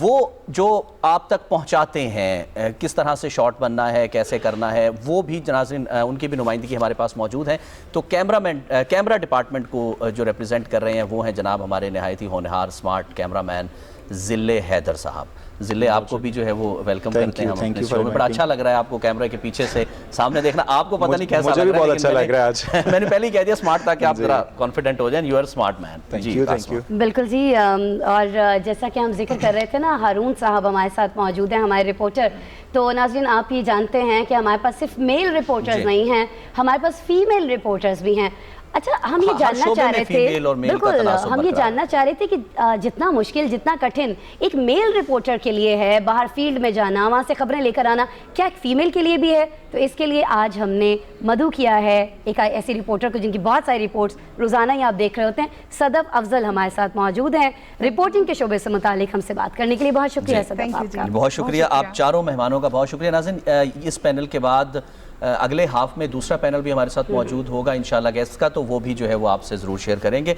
وہ جو آپ تک پہنچاتے ہیں کس طرح سے شاٹ بننا ہے, کیسے کرنا ہے, وہ بھی ناظرین ان کی بھی نمائندگی ہمارے پاس موجود ہے. تو کیمرہ ڈپارٹمنٹ کو جو ریپرزینٹ کر رہے ہیں وہ ہیں جناب ہمارے نہایت ہی ہونہار سمارٹ کیمرہ مین ذلے حیدر صاحب. ذلے آپ کو بھی جو ہے وہ ویلکم کرتے ہیں ہم اپنے شو میں. بڑا اچھا لگ رہا ہے آپ کو کیمرے کے پیچھے سے سامنے دیکھنا. آپ کو پتہ نہیں کیسا مجھے بھی بہت اچھا لگ رہا ہے آج. میں نے پہلے ہی کہہ دیا سمارٹ تاکہ آپ ذرا کانفیڈنٹ ہو جائیں. You are smart man. جی تھینک یو. بالکل جی. اور جیسا کہ ہم ذکر کر رہے تھے نا, ہارون صاحب ہمارے ساتھ موجود ہیں, ہمارے رپورٹر. تو ناظرین آپ یہ جانتے ہیں کہ ہمارے پاس صرف میل رپورٹرز نہیں ہیں, ہمارے پاس فیمیل رپورٹرز بھی ہیں. اچھا, ہم یہ جاننا چاہ رہے تھے, بالکل ہم یہ جاننا چاہ رہے تھے کہ جتنا مشکل, جتنا کٹھن ایک میل رپورٹر کے لیے ہے باہر فیلڈ میں جانا, وہاں سے خبریں لے کر آنا, کیا ایک فیمیل کے لیے بھی ہے؟ تو اس کے لیے آج ہم نے مدعو کیا ہے ایک ایسی رپورٹر کو جن کی بہت ساری رپورٹس روزانہ ہی آپ دیکھ رہے ہوتے ہیں. صدف افضل ہمارے ساتھ موجود ہیں رپورٹنگ کے شعبے سے متعلق ہم سے بات کرنے کے لیے. بہت شکریہ صدف آپ کا. بہت شکریہ آپ چاروں مہمانوں کا, بہت شکریہ. ناظرین اس پینل کے بعد اگلے ہاف میں دوسرا پینل بھی ہمارے ساتھ موجود ہوگا انشاءاللہ گیسٹ کا, تو وہ بھی جو ہے وہ آپ سے ضرور شیئر کریں گے.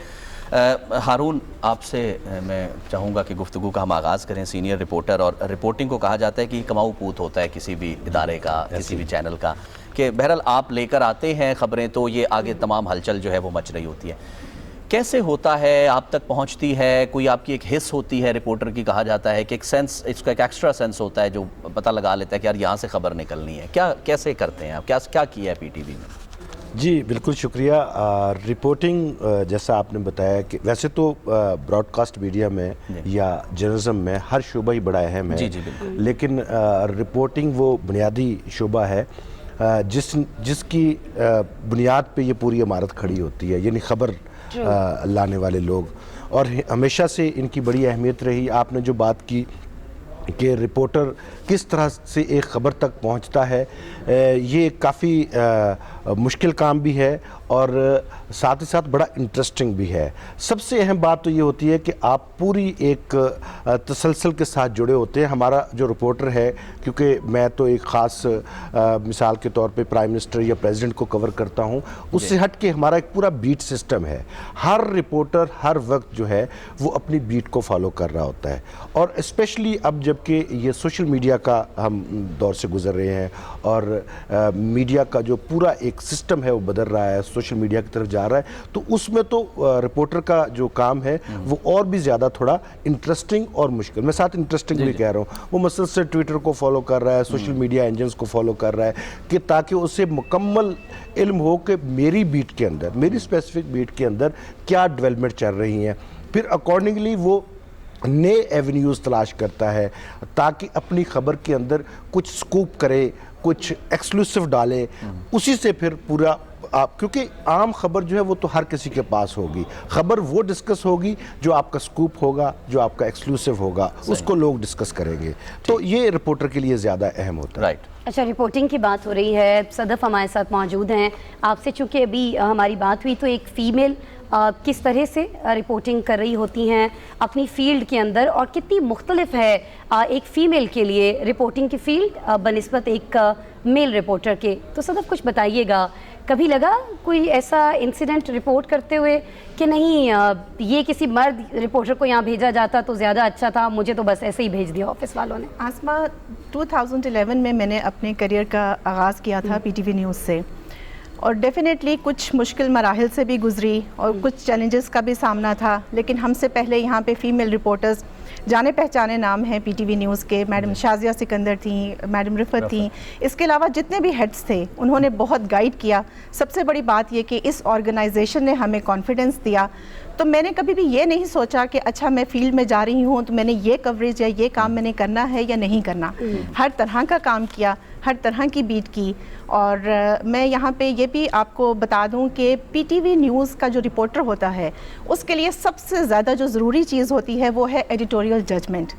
ہارون, آپ سے میں چاہوں گا کہ گفتگو کا ہم آغاز کریں. سینئر رپورٹر, اور رپورٹنگ کو کہا جاتا ہے کہ کماؤ پوت ہوتا ہے کسی بھی ادارے کا, کسی بھی چینل کا, کہ بہرحال آپ لے کر آتے ہیں خبریں تو یہ آگے تمام ہلچل جو ہے وہ مچ رہی ہوتی ہے. کیسے ہوتا ہے, آپ تک پہنچتی ہے, کوئی آپ کی ایک حص ہوتی ہے رپورٹر کی, کہا جاتا ہے کہ ایک سینس, اس کا ایک ایکسٹرا سینس ہوتا ہے جو پتہ لگا لیتا ہے کہ یار یہاں سے خبر نکلنی ہے. کیسے کرتے ہیں آپ, کیا کیا ہے پی ٹی وی میں؟ جی بالکل شکریہ. رپورٹنگ جیسا آپ نے بتایا کہ ویسے تو براڈ کاسٹ میڈیا میں یا جرنلزم میں ہر شعبہ ہی بڑا اہم ہے, لیکن رپورٹنگ وہ بنیادی شعبہ ہے جس کی بنیاد پہ یہ پوری عمارت کھڑی ہوتی ہے, یعنی خبر لانے والے لوگ. اور ہمیشہ سے ان کی بڑی اہمیت رہی. آپ نے جو بات کی کہ رپورٹر کس طرح سے ایک خبر تک پہنچتا ہے, یہ کافی مشکل کام بھی ہے اور ساتھ ہی ساتھ بڑا انٹرسٹنگ بھی ہے. سب سے اہم بات تو یہ ہوتی ہے کہ آپ پوری ایک تسلسل کے ساتھ جڑے ہوتے ہیں. ہمارا جو رپورٹر ہے, کیونکہ میں تو ایک خاص مثال کے طور پہ پرائم منسٹر یا پریزیڈنٹ کو کور کرتا ہوں, اس سے ہٹ کے ہمارا ایک پورا بیٹ سسٹم ہے. ہر رپورٹر ہر وقت جو ہے وہ اپنی بیٹ کو فالو کر رہا ہوتا ہے. اور اسپیشلی اب جب کہ یہ سوشل میڈیا کا ہم دور سے گزر رہے ہیں اور میڈیا کا جو پورا ایک سسٹم ہے وہ بدل رہا ہے, سوشل میڈیا کی طرف جا رہا ہے, تو اس میں تو رپورٹر کا جو کام ہے وہ اور بھی زیادہ تھوڑا انٹرسٹنگ اور مشکل. میں ساتھ انٹرسٹنگ بھی کہہ رہا ہوں. وہ مسلسل ٹویٹر کو فالو کر رہا ہے, سوشل میڈیا انجنز کو فالو کر رہا ہے, کہ تاکہ اسے مکمل علم ہو کہ میری بیٹ کے اندر, میری اسپیسیفک بیٹ کے اندر کیا ڈیولپمنٹ چل رہی ہیں. پھر اکارڈنگلی وہ نئے ایونیوز تلاش کرتا ہے تاکہ اپنی خبر کے اندر کچھ سکوپ کرے, کچھ ایکسکلوسیو ڈالے. اسی سے پھر پورا کیونکہ عام خبر جو ہے وہ تو ہر کسی کے پاس ہوگی, خبر وہ ڈسکس ہوگی جو آپ کا سکوپ ہوگا, جو آپ کا ایکسکلوسیو ہوگا, اس کو لوگ ڈسکس کریں گے. تو یہ رپورٹر کے لیے زیادہ اہم ہوتا ہے. اچھا, رپورٹنگ کی بات ہو رہی ہے, صدف ہمارے ساتھ موجود ہیں. آپ سے چونکہ ابھی ہماری بات ہوئی, تو ایک فیمیل کس طرح سے رپورٹنگ کر رہی ہوتی ہیں اپنی فیلڈ کے اندر, اور کتنی مختلف ہے ایک فیمیل کے لیے رپورٹنگ کی فیلڈ بنسبت ایک میل رپورٹر کے. تو صدف کچھ بتائیے گا, کبھی لگا کوئی ایسا انسیڈنٹ رپورٹ کرتے ہوئے کہ نہیں یہ کسی مرد رپورٹر کو یہاں بھیجا جاتا تو زیادہ اچھا تھا, مجھے تو بس ایسے ہی بھیج دیا آفس والوں نے؟ آسما, 2011 میں نے اپنے کریئر کا آغاز کیا تھا پی ٹی وی نیوز سے, اور ڈیفینیٹلی کچھ مشکل مراحل سے بھی گزری اور کچھ چیلنجز کا بھی سامنا تھا. لیکن ہم سے پہلے یہاں پہ فیمیل رپورٹرز جانے پہچانے نام ہیں پی ٹی وی نیوز کے. میڈم شازیہ سکندر تھیں, میڈم رفت تھیں, اس کے علاوہ جتنے بھی ہیڈز تھے انہوں نے بہت گائیڈ کیا. سب سے بڑی بات یہ کہ اس آرگنائزیشن نے ہمیں کانفیڈنس دیا. تو میں نے کبھی بھی یہ نہیں سوچا کہ اچھا میں فیلڈ میں جا رہی ہوں تو میں نے یہ کوریج یا یہ کام میں نے کرنا ہے یا نہیں کرنا. ہر طرح کا کام کیا, ہر طرح کی بیٹ کی. اور میں یہاں پہ یہ بھی آپ کو بتا دوں کہ پی ٹی وی نیوز کا جو رپورٹر ہوتا ہے اس کے لیے سب سے زیادہ جو ضروری چیز ہوتی ہے وہ ہے ایڈیٹوریل ججمنٹ.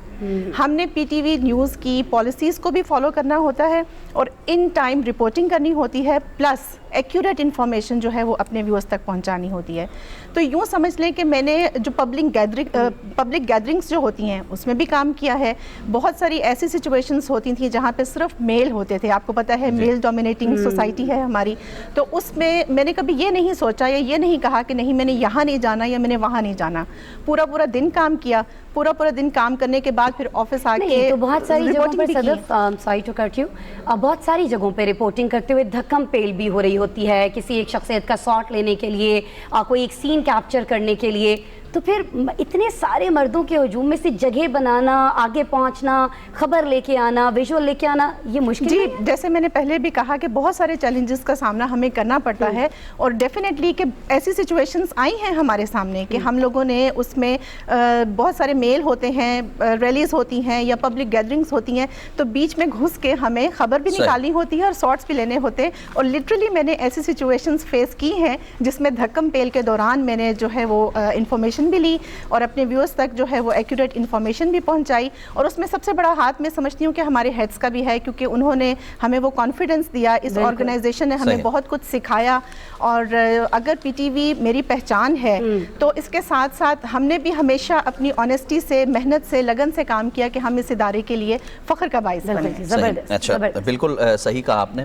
ہم نے پی ٹی وی نیوز کی پالیسیز کو بھی فالو کرنا ہوتا ہے اور ان ٹائم رپورٹنگ کرنی ہوتی ہے, پلس ایکوریٹ انفارمیشن جو ہے وہ اپنے ویورز تک پہنچانی ہوتی ہے. تو یوں سمجھ لیں کہ میں نے جو پبلک گیدرنگز جو ہوتی ہیں اس میں بھی کام کیا ہے. بہت ساری ایسی سچویشنز ہوتی تھیں جہاں پہ صرف میل ہوتے تھے. آپ کو پتہ ہے میل ڈومینیٹڈ ریٹنگ سوسائٹی ہے ہماری, تو اس میں میں نے کبھی یہ نہیں سوچا یا یہ نہیں کہا کہ نہیں میں نے یہاں نہیں جانا یا میں نے وہاں نہیں جانا. پورا دن کام کیا, پورا دن کام کرنے کے بعد پھر آفس آ کے تو بہت ساری جگہوں پر صدف, سوری ٹو کٹ یو, بہت ساری جگہوں پہ رپورٹنگ کرتے ہوئے دھکم پیل بھی ہو رہی ہوتی ہے کسی ایک شخصیت کا شاٹ لینے کے لیے, کوئی ایک سین کیپچر کرنے کے لیے. تو پھر اتنے سارے مردوں کے ہجوم میں سے جگہ بنانا, آگے پہنچنا, خبر لے کے آنا, ویژول لے کے آنا, یہ مشکل ہے. جی جیسے میں نے پہلے بھی کہا کہ بہت سارے چیلنجز کا سامنا ہمیں کرنا پڑتا ہے, اور ڈیفینیٹلی کہ ایسی سچویشنز آئی ہیں ہمارے سامنے کہ ہم لوگوں نے اس میں بہت سارے میل ہوتے ہیں, ریلیز ہوتی ہیں یا پبلک گیدرنگز ہوتی ہیں, تو بیچ میں گھس کے ہمیں خبر بھی نکالنی ہوتی ہے اور شارٹس بھی لینے ہوتے ہیں. اور لٹرلی میں نے ایسی سچویشنز فیس کی ہیں جس میں دھکم پیل کے دوران میں نے جو ہے وہ انفارمیشن بھی لی اور اپنے ویورز تک جو ہے وہ ایکوریٹ انفارمیشن بھی پہنچائی. اور اس میں سب سے بڑا ہاتھ میں سمجھتی ہوں کہ ہمارے ہیڈز کا بھی ہے, کیونکہ انہوں نے ہمیں وہ کانفیڈنس دیا, اس آرگنائزیشن نے ہمیں بہت کچھ سکھایا. اور اگر پی ٹی وی میری پہچان ہے تو اس کے ساتھ ساتھ ہم نے بھی ہمیشہ اپنی آنیسٹی سے, محنت سے, لگن سے کام کیا کہ ہم اس ادارے کے لیے فخر کا باعث بنیں. اچھا, بالکل صحیح کہا آپ نے.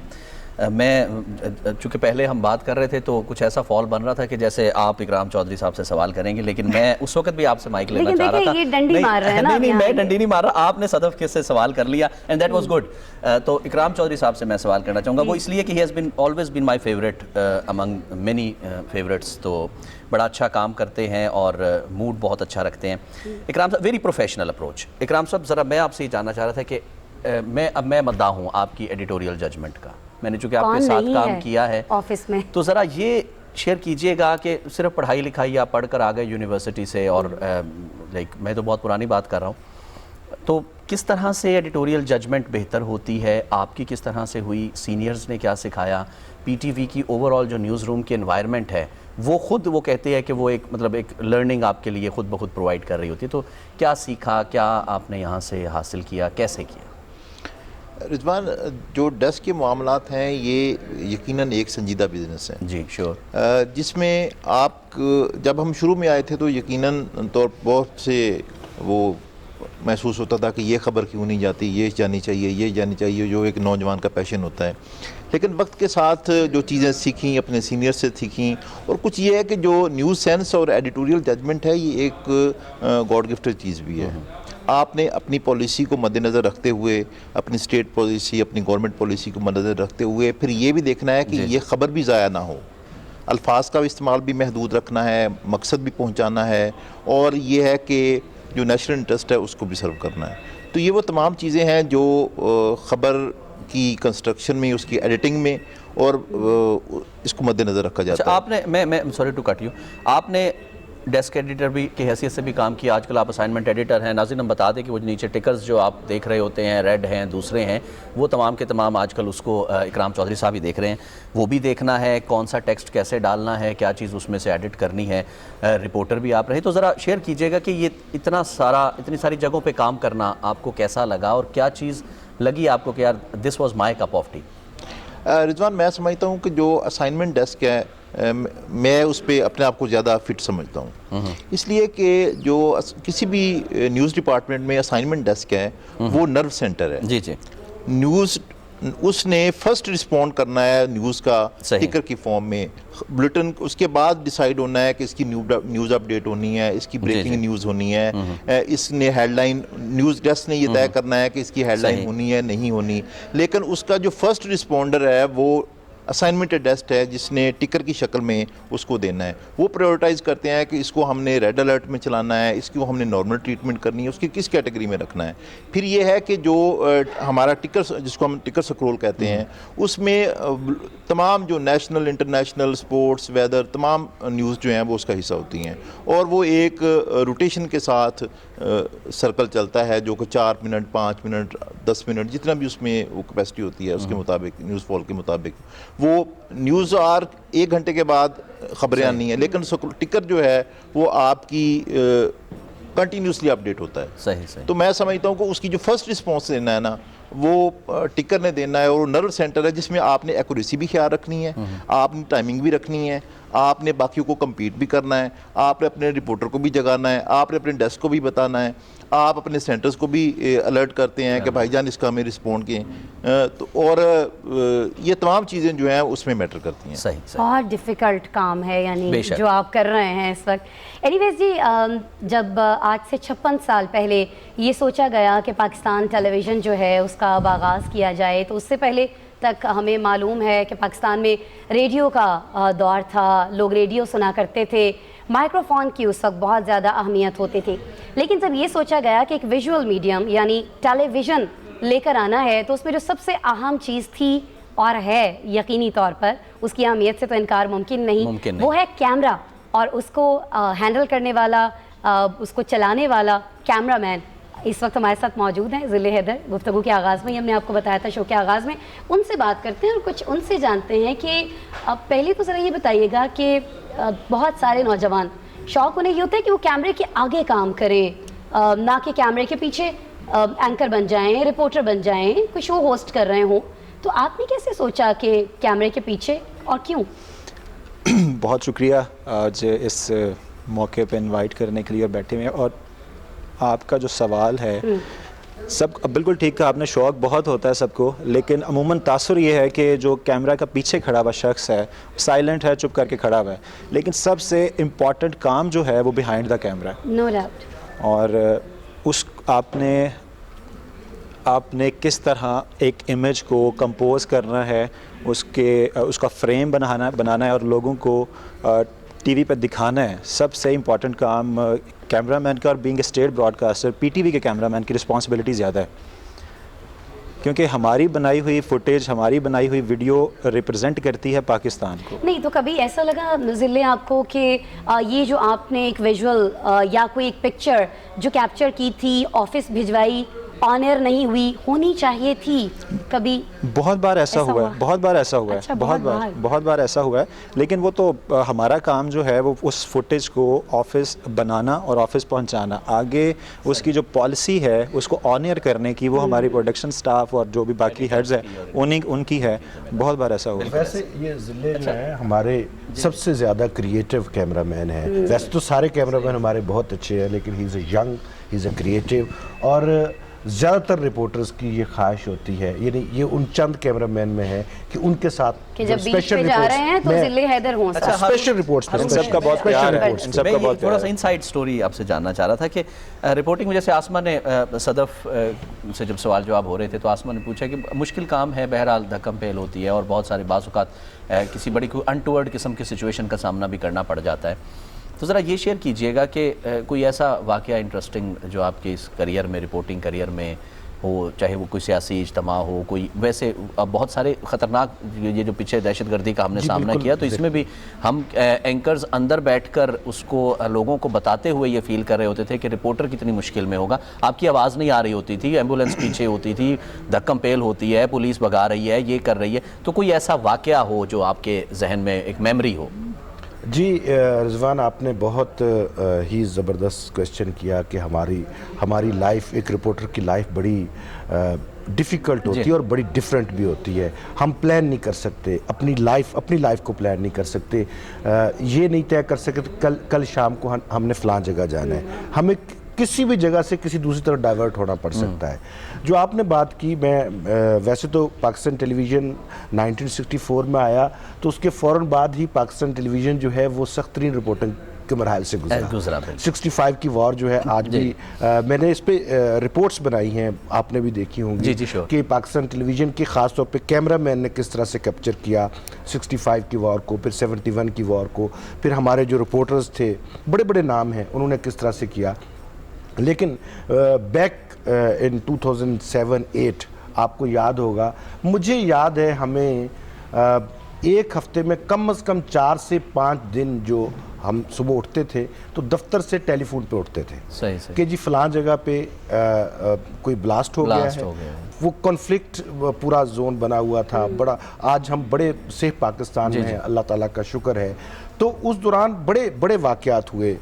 میں چونکہ پہلے ہم بات کر رہے تھے تو کچھ ایسا فال بن رہا تھا کہ جیسے آپ اکرام چودھری صاحب سے سوال کریں گے, لیکن میں اس وقت بھی آپ سے مائک لینا چاہ رہا تھا. نہیں میں ڈنڈی نہیں مار رہا, آپ نے صدف کے سے سوال کر لیا اینڈ دیٹ واز گڈ. تو اکرام چودھری صاحب سے میں سوال کرنا چاہوں گا, وہ اس لیے کہ he has been always been my favourite Umang many favourites. تو بڑا اچھا کام کرتے ہیں اور موڈ بہت اچھا رکھتے ہیں. اکرام صاحب, ویری پروفیشنل اپروچ. اکرام صاحب ذرا میں آپ سے یہ جاننا چاہ رہا تھا کہ میں مداح ہوں آپ کی ایڈیٹوریل ججمنٹ کا, میں نے چونکہ آپ کے ساتھ کام کیا ہے آفس میں, تو ذرا یہ شیئر کیجئے گا کہ صرف پڑھائی لکھائی آپ پڑھ کر آ گئے یونیورسٹی سے, اور لائک میں تو بہت پرانی بات کر رہا ہوں, تو کس طرح سے ایڈیٹوریل ججمنٹ بہتر ہوتی ہے, آپ کی کس طرح سے ہوئی, سینئرز نے کیا سکھایا, پی ٹی وی کی اوور آل جو نیوز روم کی انوائرمنٹ ہے وہ خود وہ کہتے ہیں کہ وہ ایک لرننگ آپ کے لیے خود بخود پرووائڈ کر رہی ہوتی ہے, تو کیا سیکھا, کیا آپ نے یہاں سے حاصل کیا, کیسے کیا؟ رضوان, جو ڈیسک کے معاملات ہیں یہ یقیناً ایک سنجیدہ بزنس ہے. جی شیور. جس میں آپ جب ہم شروع میں آئے تھے تو یقیناً طور بہت سے وہ محسوس ہوتا تھا کہ یہ خبر کیوں نہیں جاتی, یہ جانی چاہیے, جو ایک نوجوان کا پیشن ہوتا ہے. لیکن وقت کے ساتھ جو چیزیں سیکھیں, اپنے سینئر سے سیکھیں, اور کچھ یہ ہے کہ جو نیوز سینس اور ایڈیٹوریل ججمنٹ ہے یہ ایک گاڈ گفٹڈ چیز بھی ہے. آپ نے اپنی پالیسی کو مد نظر رکھتے ہوئے, اپنی اسٹیٹ پالیسی, اپنی گورنمنٹ پالیسی کو مد نظر رکھتے ہوئے پھر یہ بھی دیکھنا ہے کہ یہ خبر بھی ضائع نہ ہو, الفاظ کا استعمال بھی محدود رکھنا ہے, مقصد بھی پہنچانا ہے, اور یہ ہے کہ جو نیشنل انٹرسٹ ہے اس کو بھی سرو کرنا ہے. تو یہ وہ تمام چیزیں ہیں جو خبر کی کنسٹرکشن میں, اس کی ایڈیٹنگ میں, اور اس کو مد نظر رکھا جاتا ہے. آپ نے, میں سوری ٹو کٹ یو, آپ نے ڈیسک ایڈیٹر بھی کی حیثیت سے بھی کام کیا, آج کل آپ اسائنمنٹ ایڈیٹر ہیں. ناظرین ہم بتا دیں کہ وہ نیچے ٹکرز جو آپ دیکھ رہے ہوتے ہیں, ریڈ ہیں, دوسرے ہیں, وہ تمام کے تمام آج کل اس کو اکرام چودھری صاحب ہی دیکھ رہے ہیں. وہ بھی دیکھنا ہے کون سا ٹیکسٹ کیسے ڈالنا ہے, کیا چیز اس میں سے ایڈٹ کرنی ہے. رپورٹر بھی آپ رہے, تو ذرا شیئر کیجئے گا کہ یہ اتنی ساری جگہوں پہ کام کرنا آپ کو کیسا لگا, اور کیا چیز لگی آپ کو کہ یار this was my cup of tea? Rizwan, میں سمجھتا ہوں کہ جو اسائنمنٹ ڈیسک ہے میں اس پہ اپنے آپ کو زیادہ فٹ سمجھتا ہوں, اس لیے کہ جو کسی بھی نیوز ڈپارٹمنٹ میں اسائنمنٹ ڈیسک ہے وہ نرو سینٹر ہے. جی جی. نیوز اس نے فرسٹ رسپونڈ کرنا ہے نیوز کا ٹکر کی فارم میں, بلٹن, اس کے بعد ڈیسائیڈ ہونا ہے کہ اس کی نیوز اپڈیٹ ہونی ہے, اس کی بریکنگ نیوز ہونی ہے, اس نے ہیڈ لائن, نیوز ڈیسک نے یہ طے کرنا ہے کہ اس کی ہیڈ لائن ہونی ہے نہیں ہونی. لیکن اس کا جو فرسٹ رسپونڈر ہے وہ اسائنمنٹ ڈیسک ہے جس نے ٹکر کی شکل میں اس کو دینا ہے. وہ پرائیورٹائز کرتے ہیں کہ اس کو ہم نے ریڈ الرٹ میں چلانا ہے, اس کو ہم نے نارمل ٹریٹمنٹ کرنی ہے, اس کی کس کیٹیگری میں رکھنا ہے. پھر یہ ہے کہ جو ہمارا ٹکر, جس کو ہم ٹکر سکرول کہتے ہیں, اس میں تمام جو نیشنل, انٹرنیشنل, سپورٹس, ویدر, تمام نیوز جو ہیں وہ اس کا حصہ ہوتی ہیں, اور وہ ایک روٹیشن کے ساتھ سرکل چلتا ہے جو کہ 4 منٹ, 5 منٹ, 10 منٹ, جتنا بھی اس میں وہ کیپیسٹی ہوتی ہے اس کے مطابق, نیوز فال کے مطابق وہ نیوز 1 گھنٹے کے بعد خبریں آنی ہیں. لیکن ٹکر جو ہے وہ آپ کی کنٹینیوسلی اپڈیٹ ہوتا ہے. صحیح. تو میں سمجھتا ہوں کہ اس کی جو فرسٹ رسپانس دینا ہے نا وہ ٹکر نے دینا ہے, اور نرو سینٹر ہے جس میں آپ نے ایکوریسی بھی خیال رکھنی ہے, آپ نے ٹائمنگ بھی رکھنی ہے, آپ نے باقیوں کو کمپیٹ بھی کرنا ہے, آپ نے اپنے رپورٹر کو بھی جگانا ہے, آپ نے اپنے ڈیسک کو بھی بتانا ہے, آپ اپنے سینٹرز کو بھی الرٹ کرتے ہیں کہ بھائی جان اس کا ہمیں رسپونڈ کیں, اور یہ تمام چیزیں جو ہیں اس میں میٹر کرتی ہیں. صحیح بہت ڈیفیکلٹ کام ہے یعنی جو آپ کر رہے ہیں اس وقت. اینی ویز جی, جب آج سے 56 سال پہلے یہ سوچا گیا کہ پاکستان ٹیلی ویژن جو ہے اس کا اب آغاز کیا جائے, تو اس سے پہلے تک ہمیں معلوم ہے کہ پاکستان میں ریڈیو کا دور تھا, لوگ ریڈیو سنا کرتے تھے, مائکرو فون کی اس وقت بہت زیادہ اہمیت ہوتی تھی. لیکن جب یہ سوچا گیا کہ ایک ویژول میڈیم یعنی ٹیلی ویژن لے کر آنا ہے, تو اس میں جو سب سے اہم چیز تھی اور ہے یقینی طور پر, اس کی اہمیت سے تو انکار ممکن نہیں, وہ ہے کیمرہ, اور اس کو ہینڈل کرنے والا, اس کو چلانے والا کیمرہ مین اس وقت ہمارے ساتھ موجود ہیں. ذل حیدر, گفتگو کے آغاز میں ہی ہم نے آپ کو بتایا تھا, شو کے آغاز میں, ان سے بات کرتے ہیں اور کچھ ان سے جانتے ہیں کہ پہلے تو ذرا یہ بتائیے گا کہ بہت سارے نوجوان شوق انہیں یہ ہوتا ہے کہ وہ کیمرے کے آگے کام کریں, نہ کہ کیمرے کے پیچھے اینکر بن جائیں, رپورٹر بن جائیں, کوئی شو ہوسٹ کر رہے ہوں. تو آپ نے کیسے سوچا کہ کیمرے کے پیچھے, اور کیوں؟ بہت شکریہ آج اس موقع پہ انوائٹ کرنے کے لیے اور بیٹھے ہوئے. اور آپ کا جو سوال ہے سب بالکل ٹھیک کہا آپ نے, شوق بہت ہوتا ہے سب کو, لیکن عموماً تاثر یہ ہے کہ جو کیمرہ کا پیچھے کھڑا ہوا شخص ہے سائلنٹ ہے, چپ کر کے کھڑا ہوا ہے, لیکن سب سے امپورٹنٹ کام جو ہے وہ بیہائنڈ دا کیمرہ ہے. No doubt. اور اس آپ نے کس طرح ایک امیج کو کمپوز کرنا ہے, اس کا فریم بنانا ہے اور لوگوں کو ٹی وی پہ دکھانا ہے, سب سے امپورٹنٹ کام کیمرہ مین کا. اور being a state broadcaster P T V کے کیمرہ مین کی رسپانسبلٹی زیادہ ہے, کیونکہ ہماری بنائی ہوئی فوٹیج, ہماری بنائی ہوئی ویڈیو ریپرزینٹ کرتی ہے پاکستان کو. نہیں تو کبھی ایسا لگا ذلے آپ کو کہ یہ جو آپ نے ایک ویژول یا کوئی ایک پکچر جو کیپچر کی تھی, آفس بھجوائی, آن ایئر نہیں ہوئی, ہونی چاہیے تھی, کبھی؟ بہت بار ایسا ہوا ہے, بہت بار ایسا ہوا ہے, بہت بار ایسا ہوا ہے. لیکن وہ تو ہمارا کام جو ہے وہ اس فوٹیج کو آفس بنانا اور آفس پہنچانا, آگے اس کی جو پالیسی ہے اس کو آن ایئر کرنے کی وہ ہماری پروڈکشن سٹاف اور جو بھی باقی ہیڈز ہیں ان کی ہے. بہت بار ایسا ہوا ہے. ویسے یہ ضلع جو ہے ہمارے سب سے زیادہ کریٹیو کیمرہ مین ہے. ویسے تو سارے کیمرہ مین ہمارے بہت اچھے ہیں, لیکن ہی از a young, he is a creative. اور زیادہ تر رپورٹرز کی یہ خواہش ہوتی ہے, یعنی یہ ان چند کیمرہ مین میں ہے کہ ان کے ساتھ کہ جب بیچ پہ جا رہے ہیں تو ذل حیدر ہوں. اسپیشل رپورٹس ان سب کا بہت پیار ہے, ان سب کا بہت تھوڑا سا انسائیڈ سٹوری آپ سے جاننا چاہ رہا تھا کہ رپورٹنگ میں جیسے آسما نے, صدف سے جب سوال جواب ہو رہے تھے تو آسما نے پوچھا کہ مشکل کام ہے, بہرحال دھکم پہل ہوتی ہے اور بہت سارے بعض اوقات کسی بڑی انٹورڈ قسم کی سچویشن کا سامنا بھی کرنا پڑ جاتا ہے. تو ذرا یہ شیئر کیجئے گا کہ کوئی ایسا واقعہ انٹرسٹنگ جو آپ کے اس کریئر میں, رپورٹنگ کریئر میں ہو, چاہے وہ کوئی سیاسی اجتماع ہو, کوئی ویسے بہت سارے خطرناک, یہ جو پیچھے دہشت گردی کا ہم نے سامنا کیا, تو اس میں بھی ہم اینکرز اندر بیٹھ کر اس کو لوگوں کو بتاتے ہوئے یہ فیل کر رہے ہوتے تھے کہ رپورٹر کتنی مشکل میں ہوگا. آپ کی آواز نہیں آ رہی ہوتی تھی, ایمبولینس پیچھے ہوتی تھی, دھکم پیل ہوتی ہے, پولیس بھگا رہی ہے, یہ کر رہی ہے. تو کوئی ایسا واقعہ ہو جو آپ کے ذہن میں ایک میموری ہو؟ جی رضوان, آپ نے بہت ہی زبردست کویسچن کیا کہ ہماری لائف, ایک رپورٹر کی لائف بڑی ڈیفیکلٹ ہوتی ہے اور بڑی ڈیفرنٹ بھی ہوتی ہے. ہم پلان نہیں کر سکتے اپنی لائف کو پلان نہیں کر سکتے, یہ نہیں طے کر سکتے کل شام کو ہم نے فلاں جگہ جانا ہے, ہمیں کسی بھی جگہ سے کسی دوسری طرف ڈائیورٹ ہونا پڑ سکتا ہے. جو آپ نے بات کی, میں ویسے تو پاکستان ٹیلی ویژن 1964 میں آیا, تو اس کے فوراً بعد ہی پاکستان ٹیلی ویژن جو ہے وہ سخت ترین رپورٹنگ کے مراحل سے گزرا. 65 کی وار جو ہے آج بھی میں نے اس پہ رپورٹس بنائی ہیں, آپ نے بھی دیکھی ہوں گی کہ پاکستان ٹیلی ویژن کی خاص طور پہ کیمرہ مین نے کس طرح سے کیپچر کیا 65 کی وار کو, پھر 71 کی وار کو, پھر ہمارے جو رپورٹرز تھے, بڑے بڑے نام ہیں, انہوں نے کس طرح سے کیا. لیکن بیک ان 2007-8 آپ کو یاد ہوگا, مجھے یاد ہے ہمیں ایک ہفتے میں کم از کم 4 سے 5 دن جو ہم صبح اٹھتے تھے تو دفتر سے ٹیلی فون پہ اٹھتے تھے کہ جی فلاں جگہ پہ کوئی بلاسٹ ہو گیا ہے. وہ کنفلکٹ پورا زون بنا ہوا تھا بڑا. آج ہم بڑے سیف پاکستان میں ہیں, اللہ تعالیٰ کا شکر ہے. تو اس دوران بڑے بڑے واقعات ہوئے,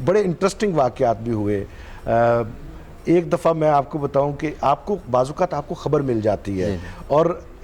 بڑے انٹرسٹنگ واقعات بھی ہوئے. ایک دفعہ میں آپ کو بتاؤں کہ آپ کو بعض اوقات آپ کو خبر مل جاتی ہے اور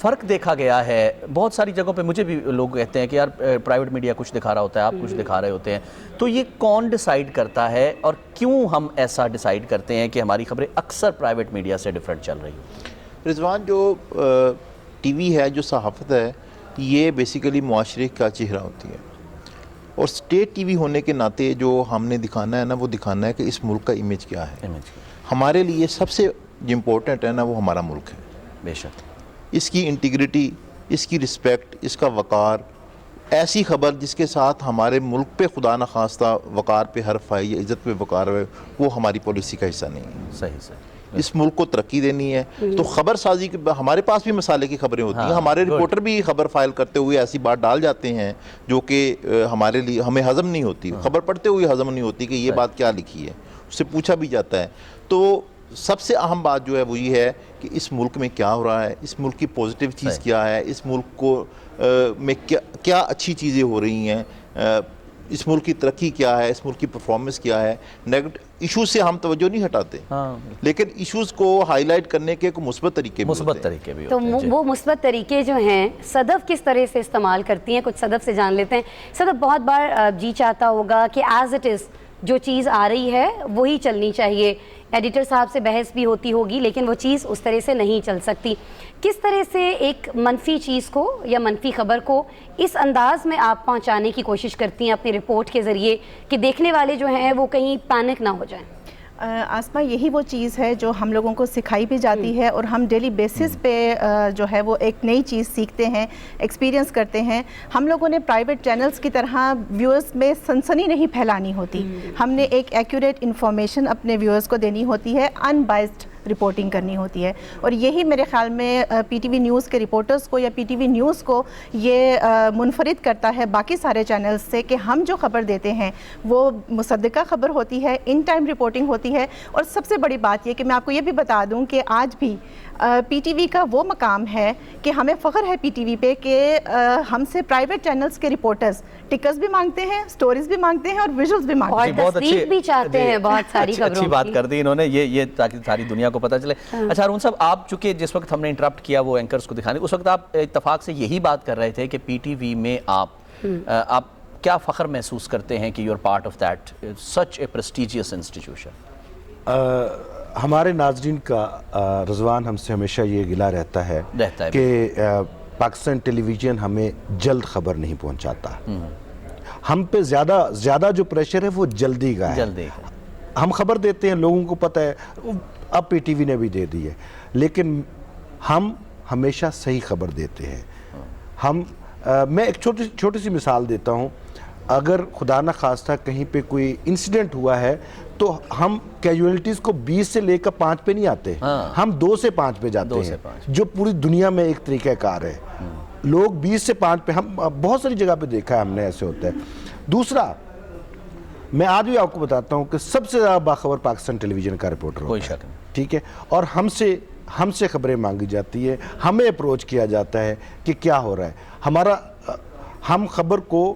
فرق دیکھا گیا ہے بہت ساری جگہوں پہ. مجھے بھی لوگ کہتے ہیں کہ یار پرائیویٹ میڈیا کچھ دکھا رہا ہوتا ہے, آپ کچھ دکھا رہے ہوتے ہیں, تو یہ کون ڈیسائیڈ کرتا ہے اور کیوں ہم ایسا ڈیسائیڈ کرتے ہیں کہ ہماری خبریں اکثر پرائیویٹ میڈیا سے ڈیفرنٹ چل رہی ہیں؟ رضوان, جو ٹی وی ہے, جو صحافت ہے, یہ بیسیکلی معاشرے کا چہرہ ہوتی ہے, اور اسٹیٹ ٹی وی ہونے کے ناطے جو ہم نے دکھانا ہے نا, وہ دکھانا ہے کہ اس ملک کا امیج کیا ہے. ہمارے لیے سب سے جو امپورٹنٹ ہے نا, وہ ہمارا ملک ہے. بے شک. اس کی انٹیگریٹی, اس کی رسپیکٹ, اس کا وقار, ایسی خبر جس کے ساتھ ہمارے ملک پہ خدا نخواستہ وقار پہ حرف آئے یا عزت پہ وقار ہے, وہ ہماری پالیسی کا حصہ نہیں ہے. صحیح. اس ملک کو ترقی دینی ہے تو خبر سازی کے ہمارے پاس بھی مسالے کی خبریں ہوتی ہیں. ہمارے رپورٹر بھی خبر فائل کرتے ہوئے ایسی بات ڈال جاتے ہیں جو کہ ہمارے لیے ہمیں ہضم نہیں ہوتی, خبر پڑھتے ہوئے ہضم نہیں ہوتی کہ یہ بات کیا لکھی ہے. اس سے پوچھا بھی جاتا ہے. تو سب سے اہم بات جو ہے وہ یہ ہے کہ اس ملک میں کیا ہو رہا ہے, اس ملک کی پازیٹیو چیز کیا ہے, اس ملک کو میں کیا اچھی چیزیں ہو رہی ہیں, اس ملک کی ترقی کیا ہے, اس ملک کی پرفارمنس کیا ہے. نیگیٹو ایشوز سے ہم توجہ نہیں ہٹاتے, لیکن ایشوز کو ہائی لائٹ کرنے کے مثبت طریقے بھی ہوتے ہیں. تو وہ مثبت طریقے جو ہیں صدف کس طرح سے استعمال کرتی ہیں, کچھ صدف سے جان لیتے ہیں. صدف, بہت بار جی چاہتا ہوگا کہ ایز اٹ از جو چیز آ رہی ہے وہی چلنی چاہیے, ایڈیٹر صاحب سے بحث بھی ہوتی ہوگی, لیکن وہ چیز اس طرح سے نہیں چل سکتی. کس طرح سے ایک منفی چیز کو یا منفی خبر کو اس انداز میں آپ پہنچانے کی کوشش کرتی ہیں اپنی رپورٹ کے ذریعے کہ دیکھنے والے جو ہیں وہ کہیں پینک نہ ہو جائیں؟ آسما, یہی وہ چیز ہے جو ہم لوگوں کو سکھائی بھی جاتی ہے, اور ہم ڈیلی بیسس پہ جو ہے وہ ایک نئی چیز سیکھتے ہیں, ایکسپیرینس کرتے ہیں. ہم لوگوں نے پرائیویٹ چینلز کی طرح ویورز میں سنسنی نہیں پھیلانی ہوتی. ہم نے ایک ایکوریٹ انفارمیشن اپنے ویورز کو دینی ہوتی ہے, ان بائسڈ رپورٹنگ کرنی ہوتی ہے. اور یہی میرے خیال میں پی ٹی وی نیوز کے رپورٹرز کو یا پی ٹی وی نیوز کو یہ منفرد کرتا ہے باقی سارے چینلز سے کہ ہم جو خبر دیتے ہیں وہ مصدقہ خبر ہوتی ہے, ان ٹائم رپورٹنگ ہوتی ہے. اور سب سے بڑی بات یہ کہ میں آپ کو یہ بھی بتا دوں کہ آج بھی پی ٹی وی کا وہ مقام ہے کہ ہمیں فخر ہے پی ٹی وی پہ کہ ہم سے پرائیویٹ چینلز کے رپورٹرز ٹکرز بھی مانگتے ہیں, سٹوریز بھی مانگتے ہیں, اور ویژولز بھی مانگتے ہیں, اور تصدیق بھی چاہتے ہیں بہت ساری خبروں کی. اچھی بات کر دی انہوں نے, یہ تاکہ ساری دنیا کو پتہ چلے. اچھا ہارون صاحب, آپ چونکہ جس وقت ہم نے انٹرپٹ کیا وہ اینکرز کو دکھانے, اس وقت آپ اتفاق سے یہی بات کر رہے تھے کہ پی ٹی وی میں آپ کیا فخر محسوس کرتے ہیں کہ you are part of that such a prestigious institution? ہمارے ناظرین کا رضوان ہم سے ہمیشہ یہ گلہ رہتا ہے کہ پاکستان ٹیلی ویژن ہمیں جلد خبر نہیں پہنچاتا. ہم پہ زیادہ جو پریشر ہے وہ جلدی کا ہے. ہم خبر دیتے ہیں, لوگوں کو پتہ ہے, اب پی ٹی وی نے بھی دے دی ہے, لیکن ہم ہمیشہ صحیح خبر دیتے ہیں. میں ایک چھوٹی سی مثال دیتا ہوں. اگر خدا نہ خواستہ کہیں پہ کوئی انسیڈنٹ ہوا ہے تو ہم کیجویلٹیز کو 20 سے لے کر 5 پہ نہیں آتے, ہم 2 سے 5 پہ جاتے ہیں, جو پوری دنیا میں ایک طریقہ کار ہے. لوگ 20 سے 5 پہ, ہم بہت ساری جگہ پہ دیکھا ہے ہم نے ایسے ہوتا ہے. دوسرا, میں آج بھی آپ کو بتاتا ہوں کہ سب سے زیادہ باخبر پاکستان ٹیلی ویژن کا رپورٹر ہوتا ہے, ٹھیک ہے, اور ہم سے خبریں مانگی جاتی ہے, ہمیں اپروچ کیا جاتا ہے کہ کیا ہو رہا ہے. ہم خبر کو,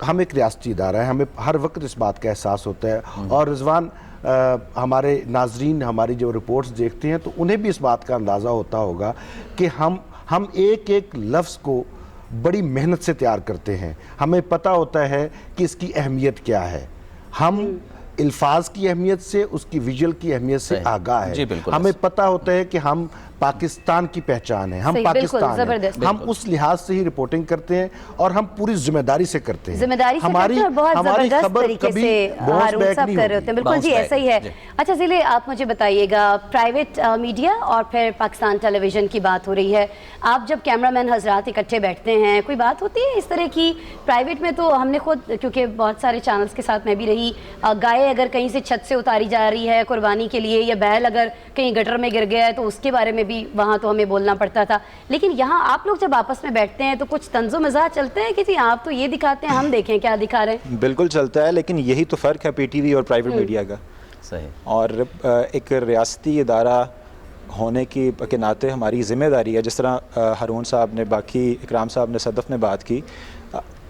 ہم ایک ریاستی ادارہ ہے, ہمیں ہر وقت اس بات کا احساس ہوتا ہے. اور رضوان, ہمارے ناظرین ہماری جو رپورٹس دیکھتے ہیں تو انہیں بھی اس بات کا اندازہ ہوتا ہوگا کہ ہم ایک لفظ کو بڑی محنت سے تیار کرتے ہیں. ہمیں پتہ ہوتا ہے کہ اس کی اہمیت کیا ہے. ہم الفاظ کی اہمیت سے, اس کی ویژول کی اہمیت سے آگاہ ہے. ہمیں پتہ ہوتا ہے کہ ہم پاکستان کی پہچان ہے, ہم پاکستان ہیں, ہم اس لحاظ سے ہی رپورٹنگ کرتے ہیں اور ہم پوری ذمہ داری سے کرتے ہیں. ذمہ داری سے کرتے ہیں اور بہت زبردست طریقے سے ہارون صاحب کر رہے ہوتے ہیں. بالکل جی, ایسا ہی ہے. اچھا ضلع, آپ مجھے بتائیے گا, پرائیویٹ میڈیا اور پھر پاکستان ٹیلی ویژن کی بات ہو رہی ہے. آپ جب کیمرہ مین حضرات اکٹھے بیٹھتے ہیں, کوئی بات ہوتی ہے اس طرح کی؟ پرائیویٹ میں تو ہم نے خود, کیونکہ بہت سارے چینلز کے ساتھ میں بھی رہی, گائے اگر کہیں سے چھت سے اتاری جا رہی ہے قربانی کے لیے, یا بیل اگر کہیں گٹر میں گر گیا ہے تو اس کے بارے میں بھی وہاں تو ہمیں بولنا پڑتا تھا. لیکن یہاں آپ لوگ جب آپس میں بیٹھتے ہیں تو کچھ طنز و مزاح چلتے ہیں کہ جی آپ تو یہ دکھاتے ہیں, ہم دیکھیں کیا دکھا رہے ہیں؟ بالکل چلتا ہے, لیکن یہی تو فرق ہے پی ٹی وی اور پرائیویٹ میڈیا کا. صحیح. اور ایک ریاستی ادارہ ہونے کے ناطے ہماری ذمہ داری ہے, جس طرح ہارون صاحب نے, باقی اکرام صاحب نے, صدف نے بات کی,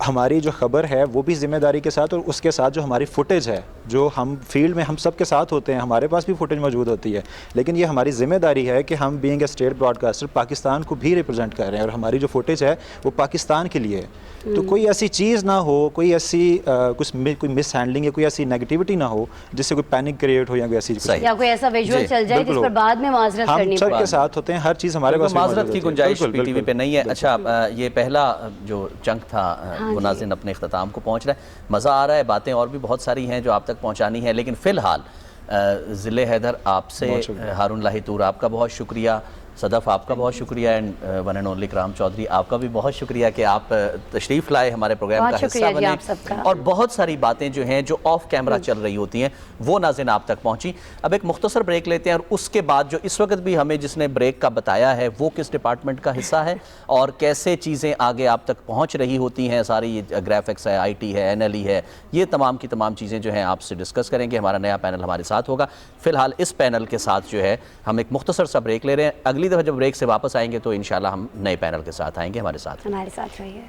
ہماری جو خبر ہے وہ بھی ذمہ داری کے ساتھ, اور اس کے ساتھ جو ہماری فوٹیج ہے جو ہم فیلڈ میں ہم سب کے ساتھ ہوتے ہیں, ہمارے پاس بھی فوٹیج موجود ہوتی ہے, لیکن یہ ہماری ذمہ داری ہے کہ ہم being a state broadcaster Pakistan کو بھی ریپرزینٹ کر رہے ہیں, اور ہماری جو فوٹیج ہے وہ پاکستان کے لیے ہے. تو کوئی ایسی چیز نہ ہو, کوئی ایسی کوئی مس ہینڈلنگ یا کوئی ایسی نیگیٹیوٹی نہ ہو جس سے کوئی پینک کریٹ ہو یا کوئی ایسی یا کوئی ایسا ویژول چل جائے جس پر بعد میں معذرت کرنی پڑے. ہم سب کے ساتھ ہوتے ہیں, ہر چیز ہمارے پاس معذرت کی گنجائش پی ٹی وی پہ نہیں ہے. اچھا, یہ پہلا جو چنک تھا وہ ناظرین اپنے اختتام کو پہنچ رہا ہے, مزہ آ رہا ہے, باتیں اور بھی بہت ساری ہیں جو آپ تک پہنچانی ہیں, لیکن فی الحال ضلع حیدر آپ سے, ہارون لاہی طور آپ کا بہت شکریہ, صدف آپ کا بہت شکریہ, اینڈ ون اینڈ اونلی کرام چودھری آپ کا بھی بہت شکریہ کہ آپ تشریف لائے, ہمارے پروگرام کا حصہ بنے, اور بہت ساری باتیں جو ہیں جو آف کیمرہ چل رہی ہوتی ہیں وہ ناظرین آپ تک پہنچی. اب ایک مختصر بریک لیتے ہیں, اور اس کے بعد جو اس وقت بھی ہمیں جس نے بریک کا بتایا ہے وہ کس ڈپارٹمنٹ کا حصہ ہے اور کیسے چیزیں آگے آپ تک پہنچ رہی ہوتی ہیں, ساری گرافکس ہے, آئی ٹی ہے, این ایل ای ہے, یہ تمام کی تمام چیزیں جو ہیں آپ سے ڈسکس کریں گے. ہمارا نیا پینل ہمارے ساتھ ہوگا. فی الحال اس پینل کے ساتھ جو ہے ہم ایک مختصر سا بریک لے رہے ہیں. اگلی دفعہ جب بریک سے واپس آئیں گے تو انشاءاللہ ہم نئے پینل کے ساتھ آئیں گے. ہمارے ساتھ رہیے.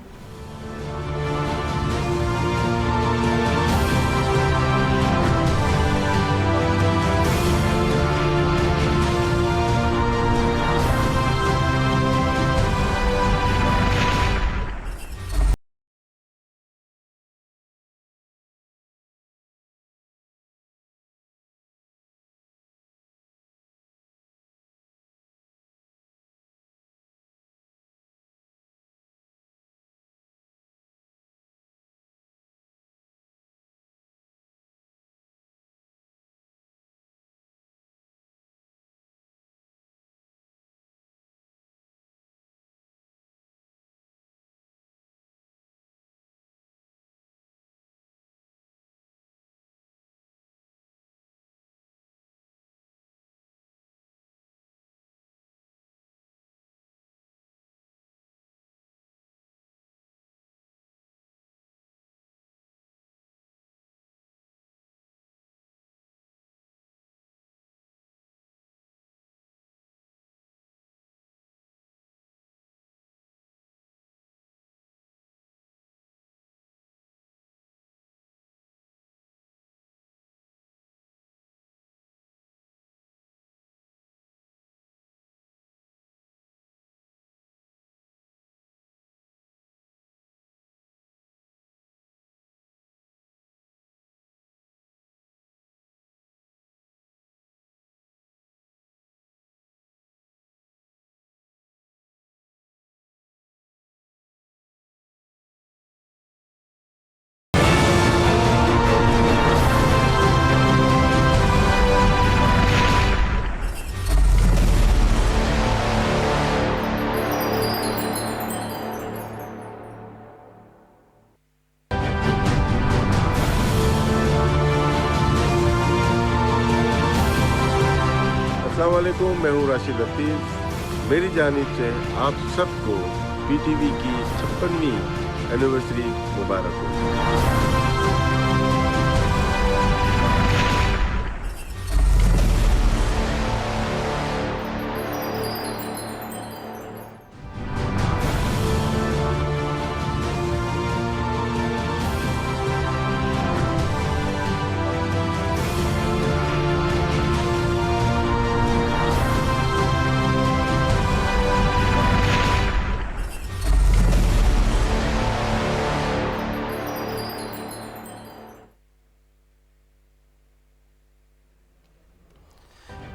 السلام علیکم, میں ہوں راشد لطیف. میری جانب سے آپ سب کو پی ٹی وی کی 56ویں اینیورسری مبارک ہو.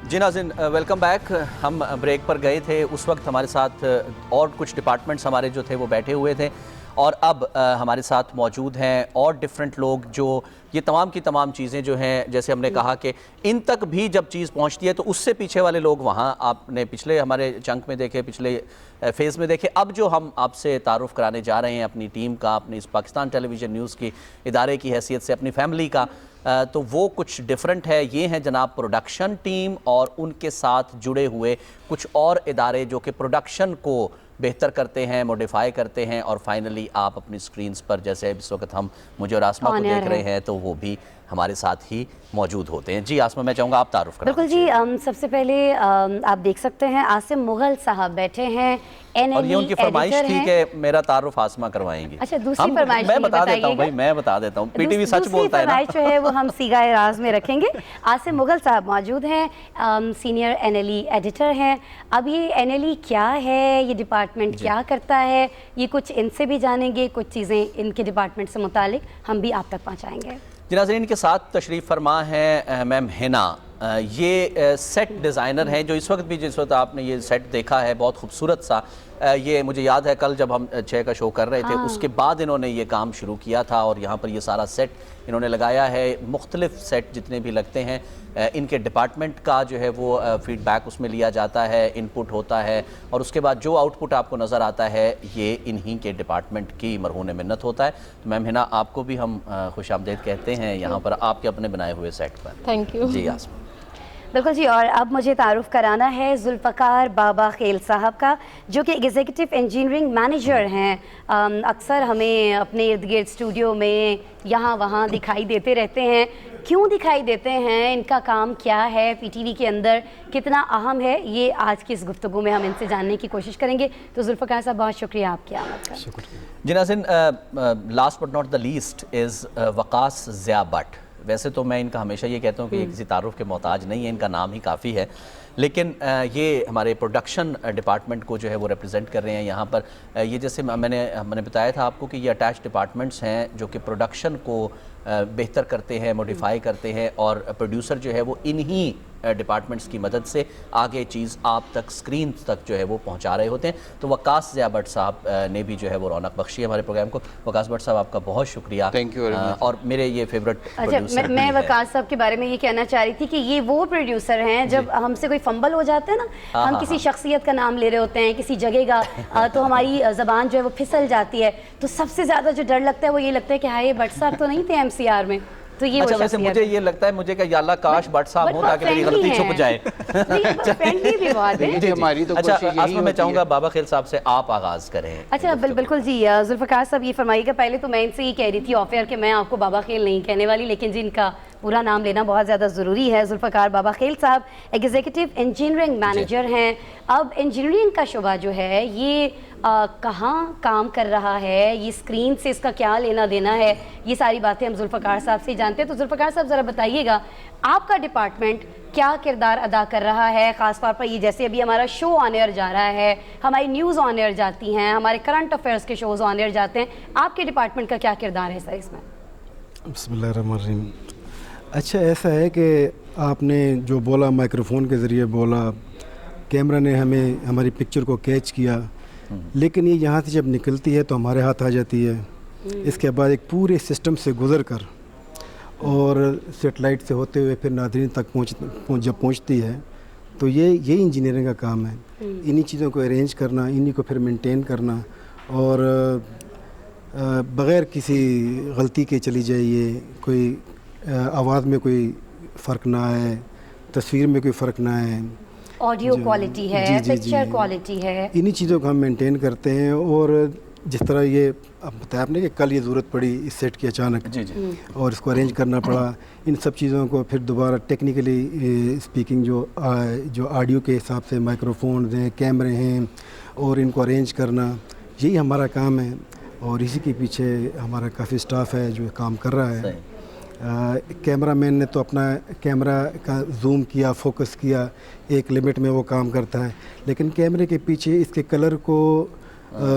جی ناظرین, ویلکم بیک. ہم بریک پر گئے تھے, اس وقت ہمارے ساتھ اور کچھ ڈپارٹمنٹس ہمارے جو تھے وہ بیٹھے ہوئے تھے, اور اب ہمارے ساتھ موجود ہیں اور ڈیفرنٹ لوگ جو یہ تمام کی تمام چیزیں جو ہیں, جیسے ہم نے کہا کہ ان تک بھی جب چیز پہنچتی ہے تو اس سے پیچھے والے لوگ وہاں آپ نے پچھلے ہمارے چنک میں دیکھے, پچھلے فیز میں دیکھے. اب جو ہم آپ سے تعارف کرانے جا رہے ہیں اپنی ٹیم کا, اپنی اس پاکستان ٹیلی ویژن نیوز کی ادارے کی حیثیت سے, اپنی فیملی کا, تو وہ کچھ ڈیفرنٹ ہے. یہ ہیں جناب پروڈکشن ٹیم اور ان کے ساتھ جڑے ہوئے کچھ اور ادارے جو کہ پروڈکشن کو بہتر کرتے ہیں, موڈیفائی کرتے ہیں, اور فائنلی آپ اپنی سکرینز پر جیسے اس وقت ہم مجھے اور آسمہ کو دیکھ رہے ہیں تو وہ بھی ہمارے ساتھ ہی موجود ہوتے ہیں. جی آسما، میں چاہوں گا آپ تعارف کریں. بالکل جی، سب سے پہلے آپ دیکھ سکتے ہیں عاصم مغل صاحب بیٹھے ہیں، اور یہ ان کی فرمائش تھی کہ میرا تعارف آسما کروائیں گی. اچھا، دوسری فرمائش میں بتا دیتا ہوں بھائی، میں بتا دیتا ہوں، پی ٹی وی سچ بولتا ہے نا. فرمائش جو ہے وہ ہم سیگائے راز میں رکھیں گے. عاصم مغل صاحب موجود ہیں، سینئر NLE ایڈیٹر ہیں. اب یہ NLE کیا ہے، یہ ڈپارٹمنٹ کیا کرتا ہے، یہ کچھ ان سے بھی جانیں گے، کچھ چیزیں ان کے ڈپارٹمنٹ سے متعلق ہم بھی آپ تک پہنچائیں گے. ناظرین کے ساتھ تشریف فرما ہیں میم ہینا. یہ سیٹ ڈیزائنر ہیں جو اس وقت بھی، جس وقت آپ نے یہ سیٹ دیکھا ہے بہت خوبصورت سا. یہ مجھے یاد ہے کل جب ہم 6 کا شو کر رہے تھے اس کے بعد انہوں نے یہ کام شروع کیا تھا، اور یہاں پر یہ سارا سیٹ انہوں نے لگایا ہے. مختلف سیٹ جتنے بھی لگتے ہیں ان کے ڈپارٹمنٹ کا جو ہے وہ فیڈ بیک اس میں لیا جاتا ہے، ان پٹ ہوتا ہے، اور اس کے بعد جو آؤٹ پٹ آپ کو نظر آتا ہے یہ انہی کے ڈپارٹمنٹ کی مرہون منت ہوتا ہے. تو میم ہینا، آپ کو بھی ہم خوش آمدید کہتے ہیں یہاں پر آپ کے اپنے بنائے ہوئے سیٹ پر. Thank you. جی آسما. بالکل جی، اور اب مجھے تعارف کرانا ہے ذوالفقار بابا خیل صاحب کا، جو کہ ایگزیکٹو انجینئرنگ مینیجر ہیں. اکثر ہمیں اپنے ارد گرد اسٹوڈیو میں یہاں وہاں دکھائی دیتے رہتے ہیں. کیوں دکھائی دیتے ہیں، ان کا کام کیا ہے، پی ٹی وی کے اندر کتنا اہم ہے، یہ آج کی اس گفتگو میں ہم ان سے جاننے کی کوشش کریں گے. تو ذوالفقار صاحب، بہت شکریہ آپ کی آمد کا. جی ناظرین، last but not the least is Waqas Zia but. ویسے تو میں ان کا ہمیشہ یہ کہتا ہوں کہ یہ کسی تعارف کے محتاج نہیں ہے، ان کا نام ہی کافی ہے، لیکن یہ ہمارے پروڈکشن ڈپارٹمنٹ کو جو ہے وہ ریپرزینٹ کر رہے ہیں یہاں پر. یہ جیسے میں نے بتایا تھا آپ کو کہ یہ اٹیچ ڈپارٹمنٹس ہیں جو کہ پروڈکشن کو بہتر کرتے ہیں، موڈیفائی کرتے ہیں، اور پروڈیوسر جو ہے وہ انہی ڈپارٹمنٹس کی مدد سے آگے چیز آپ تک، سکرین تک جو ہے وہ پہنچا رہے ہوتے ہیں. تو وقاص ضیاء بٹ صاحب نے بھی جو ہے وہ رونق بخشی ہے ہمارے پروگرام کو. وقاص بٹ صاحب، آپ کا بہت شکریہ. Thank you very much. اور میرے یہ فیوریٹ اچھا، میں وقاص صاحب کے بارے میں یہ کہنا چاہ رہی تھی کہ یہ وہ پروڈیوسر ہیں جب ہم سے کوئی فمبل ہو جاتا ہے نا، ہم کسی شخصیت کا نام لے رہے ہوتے ہیں، کسی جگہ کا، تو ہماری زبان جو ہے وہ پھسل جاتی ہے. تو سب سے زیادہ جو ڈر لگتا ہے وہ یہ لگتا ہے کہ ہاں، یہ بٹ صاحب تو نہیں تھے MCR میں. تو یہ اچھا، ویسے مجھے یہ لگتا ہے مجھے کہ یا اللہ کاش بٹ صاحب ہو تاکہ میری غلطی چھپ جائے. اچھا آسما، میں چاہوں گا بابا خیل صاحب سے آپ آغاز کریں. اچھا بالکل جی، ذوالفقار صاحب یہ فرمائیے گا. پہلے تو میں ان سے یہ کہہ رہی تھی آف ایئر کہ میں آپ کو بابا خیل نہیں کہنے والی، لیکن جن کا پورا نام لینا بہت زیادہ ضروری ہے. ذوالفقار بابا خیل صاحب ایگزیکٹو انجینئرنگ مینیجر ہیں. اب انجینئرنگ کا شعبہ جو ہے یہ کہاں کام کر رہا ہے، یہ اسکرین سے اس کا کیا لینا دینا ہے، یہ ساری باتیں ہم ذوالفقار صاحب سے جانتے ہیں. تو ذوالفقار صاحب ذرا بتائیے گا آپ کا ڈپارٹمنٹ کیا کردار ادا کر رہا ہے، خاص طور پر یہ جیسے ابھی ہمارا شو آن ایئر جا رہا ہے، ہماری نیوز آن ایئر جاتی ہیں، ہمارے کرنٹ افیئرس کے شوز آن ایئر جاتے ہیں، آپ کے ڈپارٹمنٹ کا کیا کردار ہے سر اس میں؟ بسم اللہ الرحمن الرحیم. اچھا، ایسا ہے کہ آپ نے جو بولا مائکروفون کے ذریعے بولا، کیمرہ نے ہماری پکچر کو کیچ کیا، لیکن یہ یہاں سے جب نکلتی ہے تو ہمارے ہاتھ آ جاتی ہے. اس کے بعد ایک پورے سسٹم سے گزر کر اور سیٹلائٹ سے ہوتے ہوئے پھر ناظرین تک جب پہنچتی ہے تو یہی انجینئرنگ کا کام ہے. انہی چیزوں کو ارینج کرنا، انہی کو پھر مینٹین کرنا، اور بغیر کسی غلطی کے چلی جائے. یہ کوئی آواز میں کوئی فرق نہ آئے، تصویر میں کوئی فرق نہ آئے، آڈیو کوالٹی ہے، پکچر کوالٹی ہے، انہی چیزوں کو ہم مینٹین کرتے ہیں. اور جس طرح یہ اب بتایا آپ نے کہ کل یہ ضرورت پڑی اس سیٹ کی اچانک، اور اس کو ارینج کرنا پڑا، ان سب چیزوں کو پھر دوبارہ ٹیکنیکلی اسپیکنگ جو آڈیو کے حساب سے مائکروفونز ہیں، کیمرے ہیں، اور ان کو ارینج کرنا، یہی ہمارا کام ہے. اور اسی کے پیچھے ہمارا کافی اسٹاف ہے جو کام کر رہا ہے. کیمرہ مین نے تو اپنا کیمرہ کا زوم کیا، فوکس کیا، ایک لمٹ میں وہ کام کرتا ہے، لیکن کیمرے کے پیچھے اس کے کلر کو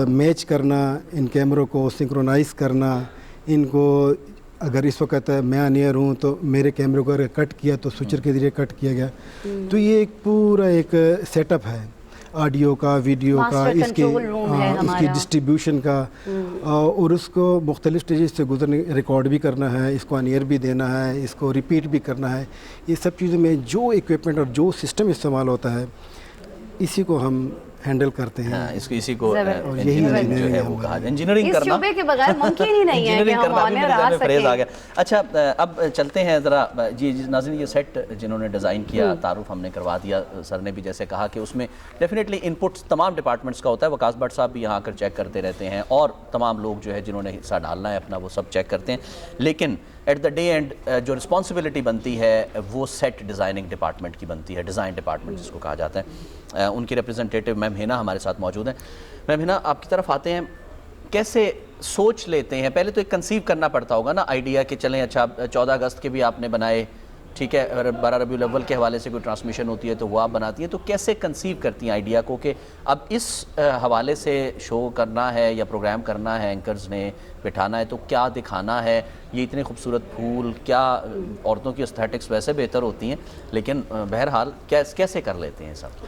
میچ کرنا، ان کیمروں کو سنکرونائز کرنا، ان کو اگر اس وقت میں آن ایئر ہوں تو میرے کیمرے کو اگر کٹ کیا تو سوئچر کے ذریعے کٹ کیا گیا. تو یہ ایک پورا ایک سیٹ اپ ہے، آڈیو کا، ویڈیو کا، اس کی ڈسٹریبیوشن کا، اور اس کو مختلف سٹیجز سے گزرنے، ریکارڈ بھی کرنا ہے، اس کو آن ایئر بھی دینا ہے، اس کو ریپیٹ بھی کرنا ہے. یہ سب چیزوں میں جو ایکوپمنٹ اور جو سسٹم استعمال ہوتا ہے اسی کو ہم ہینڈل کرتے ہیں. اسی کو انجینئرنگ جو ہے وہ کہا جائے. انجینئرنگ کرنا اس شعبے کے بغیر ممکن ہی نہیں ہے کہ ہم آن ایئر آ سکیں. اچھا اب چلتے ہیں ذرا. جی ناظرین، یہ سیٹ جنہوں نے ڈیزائن کیا، تعارف ہم نے کروا دیا. سر نے بھی جیسے کہا کہ اس میں ڈیفینیٹلی ان پٹ تمام ڈپارٹمنٹس کا ہوتا ہے. وقاص بٹ صاحب بھی یہاں آ کر چیک کرتے رہتے ہیں، اور تمام لوگ جو ہے جنہوں نے حصہ ڈالنا ہے اپنا وہ سب چیک کرتے ہیں. لیکن ایٹ دا ڈے اینڈ جو رسپانسبلٹی بنتی ہے وہ سیٹ ڈیزائننگ ڈپارٹمنٹ کی بنتی ہے, ڈیزائن ڈپارٹمنٹ جس کو کہا جاتا ہے. ان کی ریپریزنٹیٹیو میم ہینا ہمارے ساتھ موجود ہیں. میم ہینا, آپ کی طرف آتے ہیں, کیسے سوچ لیتے ہیں؟ پہلے تو ایک کنسیو کرنا پڑتا ہوگا نا آئیڈیا کہ چلیں اچھا 14 اگست کے بھی آپ نے بنائے, ٹھیک ہے, 12 ربیع الاول کے حوالے سے کوئی ٹرانسمیشن ہوتی ہے تو وہ آپ بناتی ہیں, تو کیسے کنسیو کرتی ہیں آئیڈیا کو کہ اب اس حوالے سے شو کرنا ہے یا پروگرام کرنا ہے, اینکرز نے بٹھانا ہے, تو کیا دکھانا ہے؟ یہ اتنے خوبصورت پھول, کیا عورتوں کی ایستھیٹکس ویسے بہتر ہوتی ہیں, لیکن بہرحال کیسے کر لیتے ہیں سب؟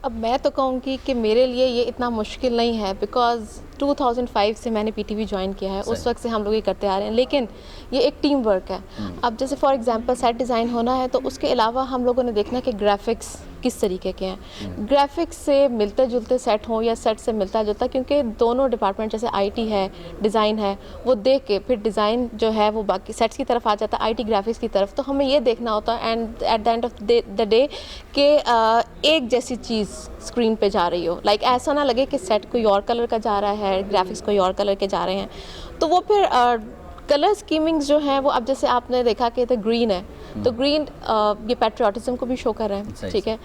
اب میں تو کہوں گی کہ میرے لیے یہ اتنا مشکل نہیں ہے, بیکاز 2005 سے میں نے پی ٹی وی جوائن کیا ہے, اس وقت سے ہم لوگ یہ کرتے آ رہے ہیں, لیکن یہ ایک ٹیم ورک ہے. اب جیسے فار ایگزامپل سیٹ ڈیزائن ہونا ہے تو اس کے علاوہ ہم لوگوں نے دیکھنا کہ گرافکس کس طریقے کے ہیں, گرافکس سے ملتے جلتے سیٹ ہوں یا سیٹ سے ملتا جلتا, کیونکہ دونوں ڈپارٹمنٹ جیسے آئی ٹی ہے, ڈیزائن ہے, وہ دیکھ کے پھر ڈیزائن جو ہے وہ باقی سیٹس کی طرف آ جاتا ہے, آئی ٹی گرافکس کی طرف. تو ہمیں یہ دیکھنا ہوتا ہے and at the end of the day کہ ایک جیسی چیز اسکرین پہ جا رہی ہو, لائک ایسا نہ لگے کہ سیٹ کوئی اور کلر کا جا رہا ہے, گرافکس کوئی اور کلر کے جا رہے ہیں. تو وہ پھر کلر اسکیمنگز جو ہیں وہ, اب جیسے آپ نے دیکھا کہ گرین ہے, تو گرین یہ پیٹریوٹزم کو بھی شو کر رہے ہیں, ٹھیک ہے,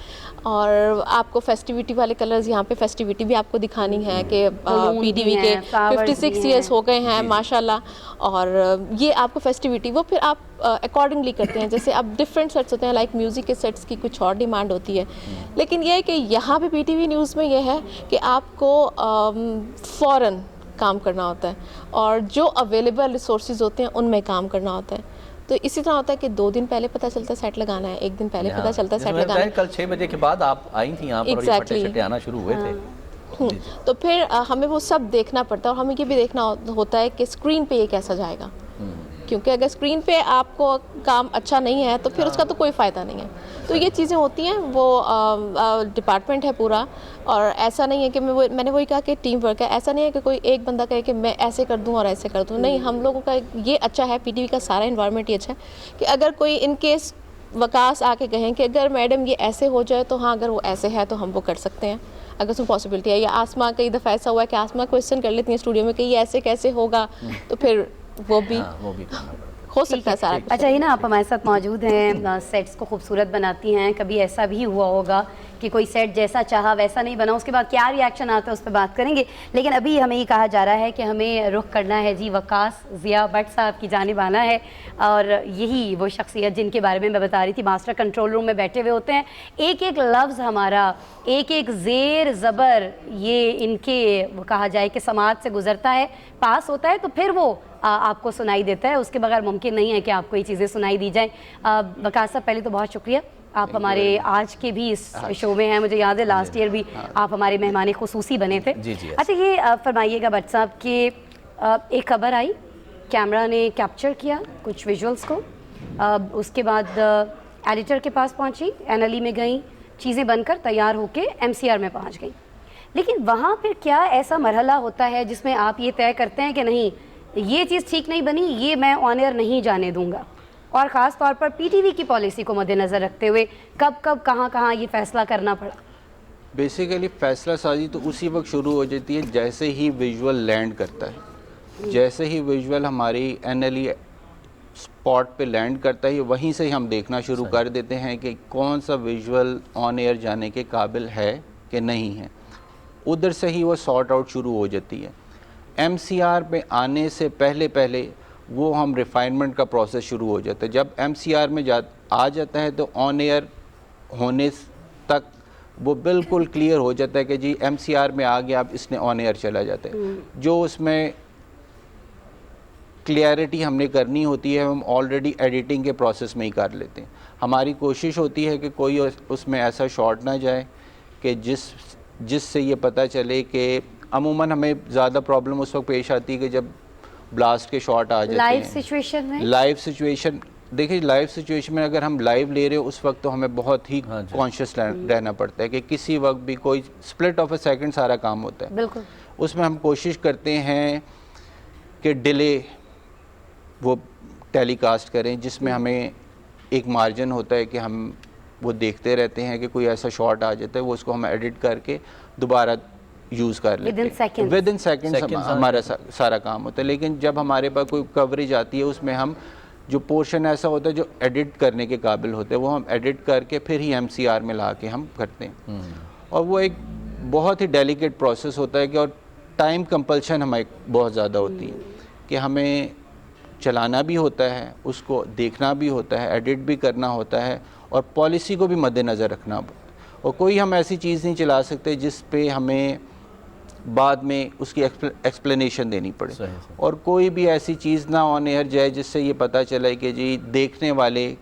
اور آپ کو فیسٹیوٹی والے کلرز, یہاں پہ فیسٹیوٹی بھی آپ کو دکھانی ہے کہ پی ٹی وی کے 56 ایئرس ہو گئے ہیں ماشاء اللہ, اور یہ آپ کو فیسٹیوٹی وہ پھر آپ اکارڈنگلی کرتے ہیں. جیسے اب ڈفرینٹ سیٹس ہوتے ہیں, لائک میوزک کے سیٹس کی کچھ اور ڈیمانڈ ہوتی ہے, لیکن یہ ہے کہ یہاں پہ پی ٹی وی نیوز میں یہ ہے کہ آپ کو فوراً کام کرنا ہوتا ہے, اور جو اویلیبل ریسورسز ہوتے ہیں ان میں کام کرنا ہوتا ہے. تو اسی طرح ہوتا ہے کہ 2 دن پہلے پتہ چلتا ہے سیٹ لگانا ہے, 1 دن پہلے پتہ چلتا ہے سیٹ لگانا ہے. کل 6 بجے کے بعد آپ آئی تھیں یہاں پر اور یہ پھٹے چھٹے آنا شروع ہوئے تھے. تو پھر ہمیں وہ سب دیکھنا پڑتا ہے, اور ہمیں یہ بھی دیکھنا ہوتا ہے کہ اسکرین پہ یہ کیسا جائے گا, کیونکہ اگر اسکرین پہ آپ کو کام اچھا نہیں ہے تو پھر اس کا تو کوئی فائدہ نہیں ہے. تو یہ چیزیں ہوتی ہیں, وہ ڈپارٹمنٹ ہے پورا, اور ایسا نہیں ہے کہ میں نے وہی کہا کہ ٹیم ورک ہے. ایسا نہیں ہے کہ کوئی ایک بندہ کہے کہ میں ایسے کر دوں اور ایسے کر دوں, نہیں, ہم لوگوں کا یہ اچھا ہے, پی ٹی وی کا سارا انوائرمنٹ یہ اچھا ہے کہ اگر کوئی ان کیس وکاس آ کے کہیں کہ اگر میڈم یہ ایسے ہو جائے تو ہاں, اگر وہ ایسے ہے تو ہم وہ کر سکتے ہیں, اگر اس میں پاسبلٹی ہے. یا آسما کئی دفعہ ایسا ہوا ہے کہ آسما کویشچن کر لیتی ہیں اسٹوڈیو میں کہ یہ ایسے کیسے ہوگا, تو پھر وہ بھی ہو سکتا ہے سارا. اچھا ہی نا, آپ ہمارے ساتھ موجود ہیں, سیٹس کو خوبصورت بناتی ہیں. کبھی ایسا بھی ہوا ہوگا کہ کوئی سیٹ جیسا چاہا ویسا نہیں بنا, اس کے بعد کیا ری ایکشن آتا ہے اس پہ بات کریں گے, لیکن ابھی ہمیں یہ کہا جا رہا ہے کہ ہمیں رخ کرنا ہے جی وقاص ضیاء بٹ صاحب کی جانب آنا ہے, اور یہی وہ شخصیت جن کے بارے میں بتا رہی تھی, ماسٹر کنٹرول روم میں بیٹھے ہوئے ہوتے ہیں, ایک ایک لفظ ہمارا, ایک ایک زیر زبر یہ ان کے وہ کہا جائے کہ سماعت سے گزرتا ہے, پاس ہوتا ہے, تو پھر وہ آپ کو سنائی دیتا ہے. اس کے بغیر ممکن نہیں ہے کہ آپ کو یہ چیزیں سنائی دی جائیں. وقاص صاحب, پہلے تو بہت شکریہ, آپ ہمارے آج کے بھی اس شو میں ہیں, مجھے یاد ہے لاسٹ ایئر بھی آپ ہمارے مہمان خصوصی بنے تھے. اچھا یہ فرمائیے گا بٹ صاحب کہ ایک خبر آئی, کیمرہ نے کیپچر کیا کچھ ویژولس کو, اس کے بعد ایڈیٹر کے پاس پہنچی, این ایل ای میں گئیں, چیزیں بن کر تیار ہو کے ایم سی آر میں پہنچ گئیں. لیکن وہاں پھر کیا ایسا مرحلہ ہوتا ہے جس میں آپ یہ طے کرتے ہیں کہ نہیں یہ چیز ٹھیک نہیں بنی, یہ میں آن ایئر نہیں جانے دوں گا, اور خاص طور پر پی ٹی وی کی پالیسی کو مد نظر رکھتے ہوئے کب کہاں یہ فیصلہ کرنا پڑا؟ بیسیکلی فیصلہ سازی تو اسی وقت شروع ہو جاتی ہے جیسے ہی ویژول لینڈ کرتا ہے. جیسے ہی ویژول ہماری این ایل ای اسپاٹ پہ لینڈ کرتا ہے, وہیں سے ہی ہم دیکھنا شروع کر دیتے ہیں کہ کون سا ویژول آن ایئر جانے کے قابل ہے کہ نہیں ہے. ادھر سے ہی وہ سارٹ آؤٹ شروع ہو جاتی ہے. ایم سی آر پہ آنے سے پہلے وہ ہم ریفائنمنٹ کا پروسیس شروع ہو جاتا ہے. جب ایم سی آر میں آ جاتا ہے تو آن ایئر ہونے تک وہ بالکل کلیئر ہو جاتا ہے کہ جی ایم سی آر میں آ گیا, اب اس نے آن ایئر چلا جاتا ہے. جو اس میں کلیئرٹی ہم نے کرنی ہوتی ہے ہم آلریڈی ایڈیٹنگ کے پروسیس میں ہی کر لیتے ہیں. ہماری کوشش ہوتی ہے کہ کوئی اس میں ایسا شاٹ نہ جائے کہ جس سے یہ پتہ چلے کہ عموماً ہمیں زیادہ پرابلم اس وقت پیش آتی ہے کہ جب بلاسٹ کے شاٹ آ جاتے ہیں. لائیو سچویشن دیکھیں, لائیو سچویشن میں اگر ہم لائیو لے رہے ہو اس وقت تو ہمیں بہت ہی کانشیس رہنا پڑتا ہے کہ کسی وقت بھی کوئی سپلٹ آف اے سیکنڈ سارا کام ہوتا ہے. بالکل اس میں ہم کوشش کرتے ہیں کہ ڈیلے وہ ٹیلی کاسٹ کریں جس میں ہمیں ایک مارجن ہوتا ہے کہ ہم وہ دیکھتے رہتے ہیں کہ کوئی ایسا شاٹ آ جاتا ہے, وہ اس کو ہم ایڈٹ کر کے دوبارہ یوز کر لیتے ہیں, ود ان سیکنڈ ہمارا سارا کام ہوتا ہے. لیکن جب ہمارے پاس کوئی کوریج آتی ہے اس میں ہم جو پورشن ایسا ہوتا ہے جو ایڈٹ کرنے کے قابل ہوتے ہیں وہ ہم ایڈٹ کر کے پھر ہی MCR میں لا کے ہم کرتے ہیں, اور وہ ایک بہت ہی ڈیلیکیٹ پروسیس ہوتا ہے کہ اور ٹائم کمپلشن ہمیں بہت زیادہ ہوتی ہے کہ ہمیں چلانا بھی ہوتا ہے, اس کو دیکھنا بھی ہوتا ہے, ایڈٹ بھی کرنا ہوتا ہے, اور پالیسی کو بھی مد نظر رکھنا ہوتا ہے. اور کوئی ہم ایسی چیز نہیں چلا سکتے جس پہ ہمیں بعد میں اس کی ایکسپلینیشن دینی پڑے, اور کوئی بھی ایسی چیز نہ آن ایئر جائے جس سے یہ پتہ چلے کہ جی دیکھنے والے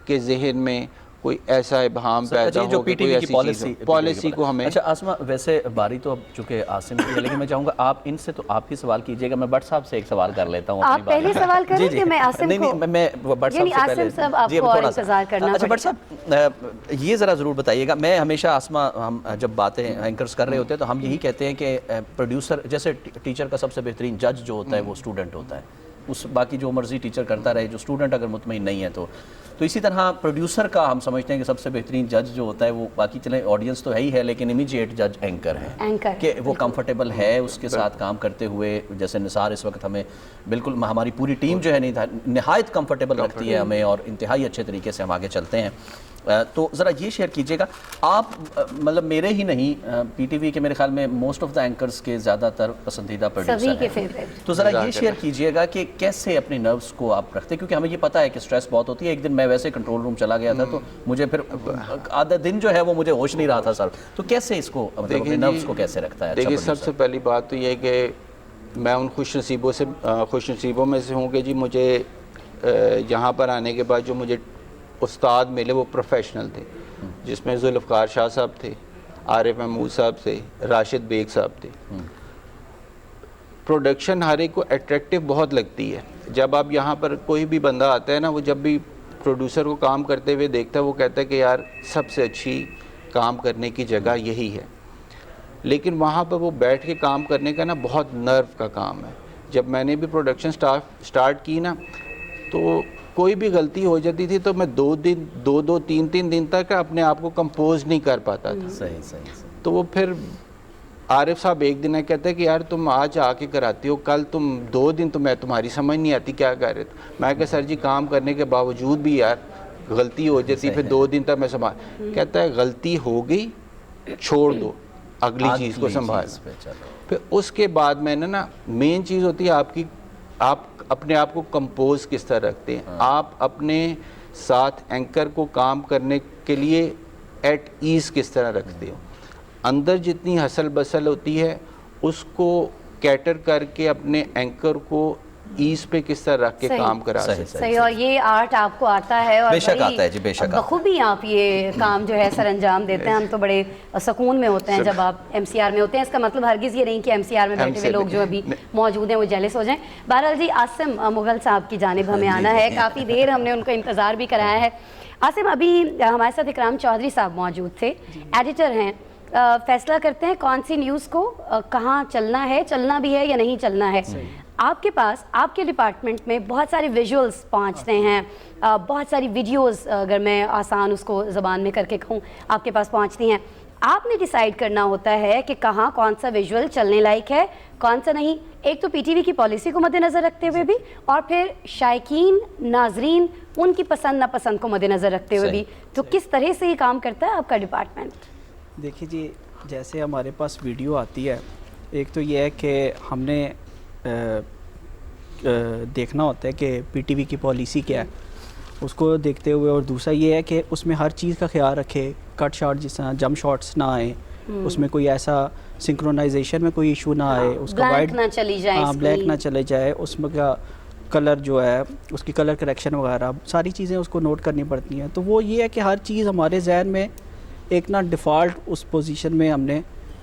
کے ذہن میں کوئی ایسا ابہام پیدا ہو کہ کوئی ایسی پالیسی کو ہمیں. اچھا آسما, ویسے باری تو اب چونکہ عاصم کی ہے, لیکن میں چاہوں گا آپ ان سے تو آپ ہی سوال کیجئے گا. میں بٹ صاحب سے ایک سوال کر لیتا ہوں. آپ پہلے سوال کریں کہ میں عاصم کو؟ نہیں میں بٹ صاحب سے پہلے. عاصم صاحب آپ کو اور انتظار کرنا پڑے. اچھا بٹ صاحب یہ ذرا ضرور بتائیے گا, میں ہمیشہ آسما ہم جب باتیں اینکرز کر رہے ہوتے ہیں تو ہم یہی کہتے ہیں کہ پروڈیوسر جیسے ٹیچر کا سب سے بہترین جج جو ہوتا ہے وہ اسٹوڈنٹ ہوتا ہے, اس باقی جو مرضی ٹیچر کرتا رہے, جو اسٹوڈنٹ اگر مطمئن نہیں ہے تو اسی طرح پروڈیوسر کا ہم سمجھتے ہیں کہ سب سے بہترین جج جو ہوتا ہے وہ باقی چلیں آڈینس تو ہے ہی ہے لیکن امیجیٹ جج اینکر ہے, کہ وہ کمفرٹیبل ہے اس کے ساتھ کام کرتے ہوئے. جیسے نثار اس وقت ہمیں بالکل, ہماری پوری ٹیم جو ہے نہایت کمفرٹیبل رکھتی ہے ہمیں اور انتہائی اچھے طریقے سے ہم آگے چلتے ہیں. تو ذرا یہ شیئر کیجئے گا آپ, مطلب میرے ہی نہیں PTV کے میرے خیال میں موسٹ آف دا اینکرز کے زیادہ تر پسندیدہ پروڈیوسر ہیں, تو ذرا یہ شیئر کیجئے گا کہ کیسے اپنے نروز کو آپ رکھتے ہیں, کیونکہ ہمیں یہ پتہ ہے کہ سٹریس بہت ہوتی ہے. ایک دن میں ویسے کنٹرول روم چلا گیا تھا تو مجھے پھر آدھا دن جو ہے وہ مجھے ہوش نہیں رہا تھا سر, تو کیسے اس کو مطلب اپنے نروز کو کیسے رکھتا ہے؟ دیکھیے سب سے پہلی بات تو یہ کہ میں ان خوش نصیبوں میں سے ہوں کہ جی مجھے یہاں پر آنے کے بعد جو مجھے استاد ملے وہ پروفیشنل تھے, جس میں ذوالفقار شاہ صاحب تھے, عارف محمود صاحب تھے, راشد بیگ صاحب تھے. پروڈکشن ہر ایک کو اٹریکٹیو بہت لگتی ہے. جب آپ یہاں پر کوئی بھی بندہ آتا ہے نا, وہ جب بھی پروڈیوسر کو کام کرتے ہوئے دیکھتا ہے وہ کہتا ہے کہ یار سب سے اچھی کام کرنے کی جگہ یہی ہے. لیکن وہاں پر وہ بیٹھ کے کام کرنے کا نا بہت نرو کا کام ہے. جب میں نے بھی پروڈکشن سٹارٹ کی نا تو کوئی بھی غلطی ہو جاتی تھی تو میں تین دن تک اپنے آپ کو کمپوز نہیں کر پاتا تھا. تو وہ پھر عارف صاحب ایک دن کہتے ہیں کہ یار تم آج آ کے کراتی ہو, کل تم 2 دن تو میں تمہاری سمجھ نہیں آتی کیا کر رہے تھے. میں کہا سر جی کام کرنے کے باوجود بھی یار غلطی ہو جاتی, پھر 2 دن تک میں سنبھال. کہتا ہے غلطی ہو گئی چھوڑ دو, اگلی چیز کو سنبھال. پھر اس کے بعد میں نے نا مین چیز ہوتی ہے آپ اپنے آپ کو کمپوز کس طرح رکھتے ہیں, آپ اپنے ساتھ اینکر کو کام کرنے کے لیے ایٹ ایز کس طرح رکھتے ہو. اندر جتنی ہسل بسل ہوتی ہے اس کو کیٹر کر کے اپنے اینکر کو ایز پہ کس طرح رکھ کے کام کرا سکتے ہیں. صحیح, اور یہ آرٹ آپ کو آتا ہے اور بے شک آتا ہے جی, بے شک بخوبی آپ یہ کام جو ہے سر انجام دیتے ہیں. ہم تو بڑے سکون میں ہوتے ہیں جب آپ MCR میں ہوتے ہیں. اس کا مطلب ہرگز یہ نہیں کہ MCR میں بیٹھے ہوئے لوگ جو ابھی موجود ہیں وہ جیلس ہو جائیں. بہرحال جی عاصم مغل صاحب کی جانب ہمیں آنا ہے, کافی دیر ہم نے ان کا انتظار بھی کرایا ہے. عاصم ابھی ہمارے ساتھ اکرام چودھری صاحب موجود تھے, ایڈیٹر ہیں, فیصلہ کرتے ہیں کون سی نیوز کو کہاں چلنا ہے, چلنا بھی ہے یا نہیں چلنا ہے. آپ کے پاس آپ کے ڈپارٹمنٹ میں بہت سارے ویژولز پہنچتے ہیں, بہت ساری ویڈیوز اگر میں آسان اس کو زبان میں کر کے کہوں آپ کے پاس پہنچتی ہیں. آپ نے ڈیسائیڈ کرنا ہوتا ہے کہ کہاں کون سا ویژول چلنے لائق ہے کون سا نہیں, ایک تو PTV کی پالیسی کو مد نظر رکھتے ہوئے بھی, اور پھر شائقین ناظرین ان کی پسند ناپسند کو مد نظر رکھتے ہوئے بھی. تو کس طرح سے یہ کام کرتا ہے آپ کا ڈپارٹمنٹ؟ دیکھیے جی, جیسے ہمارے پاس ویڈیو آتی ہے, ایک تو یہ ہے کہ ہم نے دیکھنا ہوتا ہے کہ PTV کی پالیسی کیا ہے, اس کو دیکھتے ہوئے, اور دوسرا یہ ہے کہ اس میں ہر چیز کا خیال رکھے, کٹ شاٹ جس طرح جمپ شاٹس نہ آئیں, اس میں کوئی ایسا سنکرونائزیشن میں کوئی ایشو نہ آئے, اس کا وائٹ نہ چلی جائے, بلیک نہ چلے جائے, اس میں کا کلر جو ہے اس کی کلر کریکشن وغیرہ ساری چیزیں اس کو نوٹ کرنی پڑتی ہیں. تو وہ یہ ہے کہ ہر چیز ہمارے ذہن میں ایک نا ڈیفالٹ اس پوزیشن میں ہم نے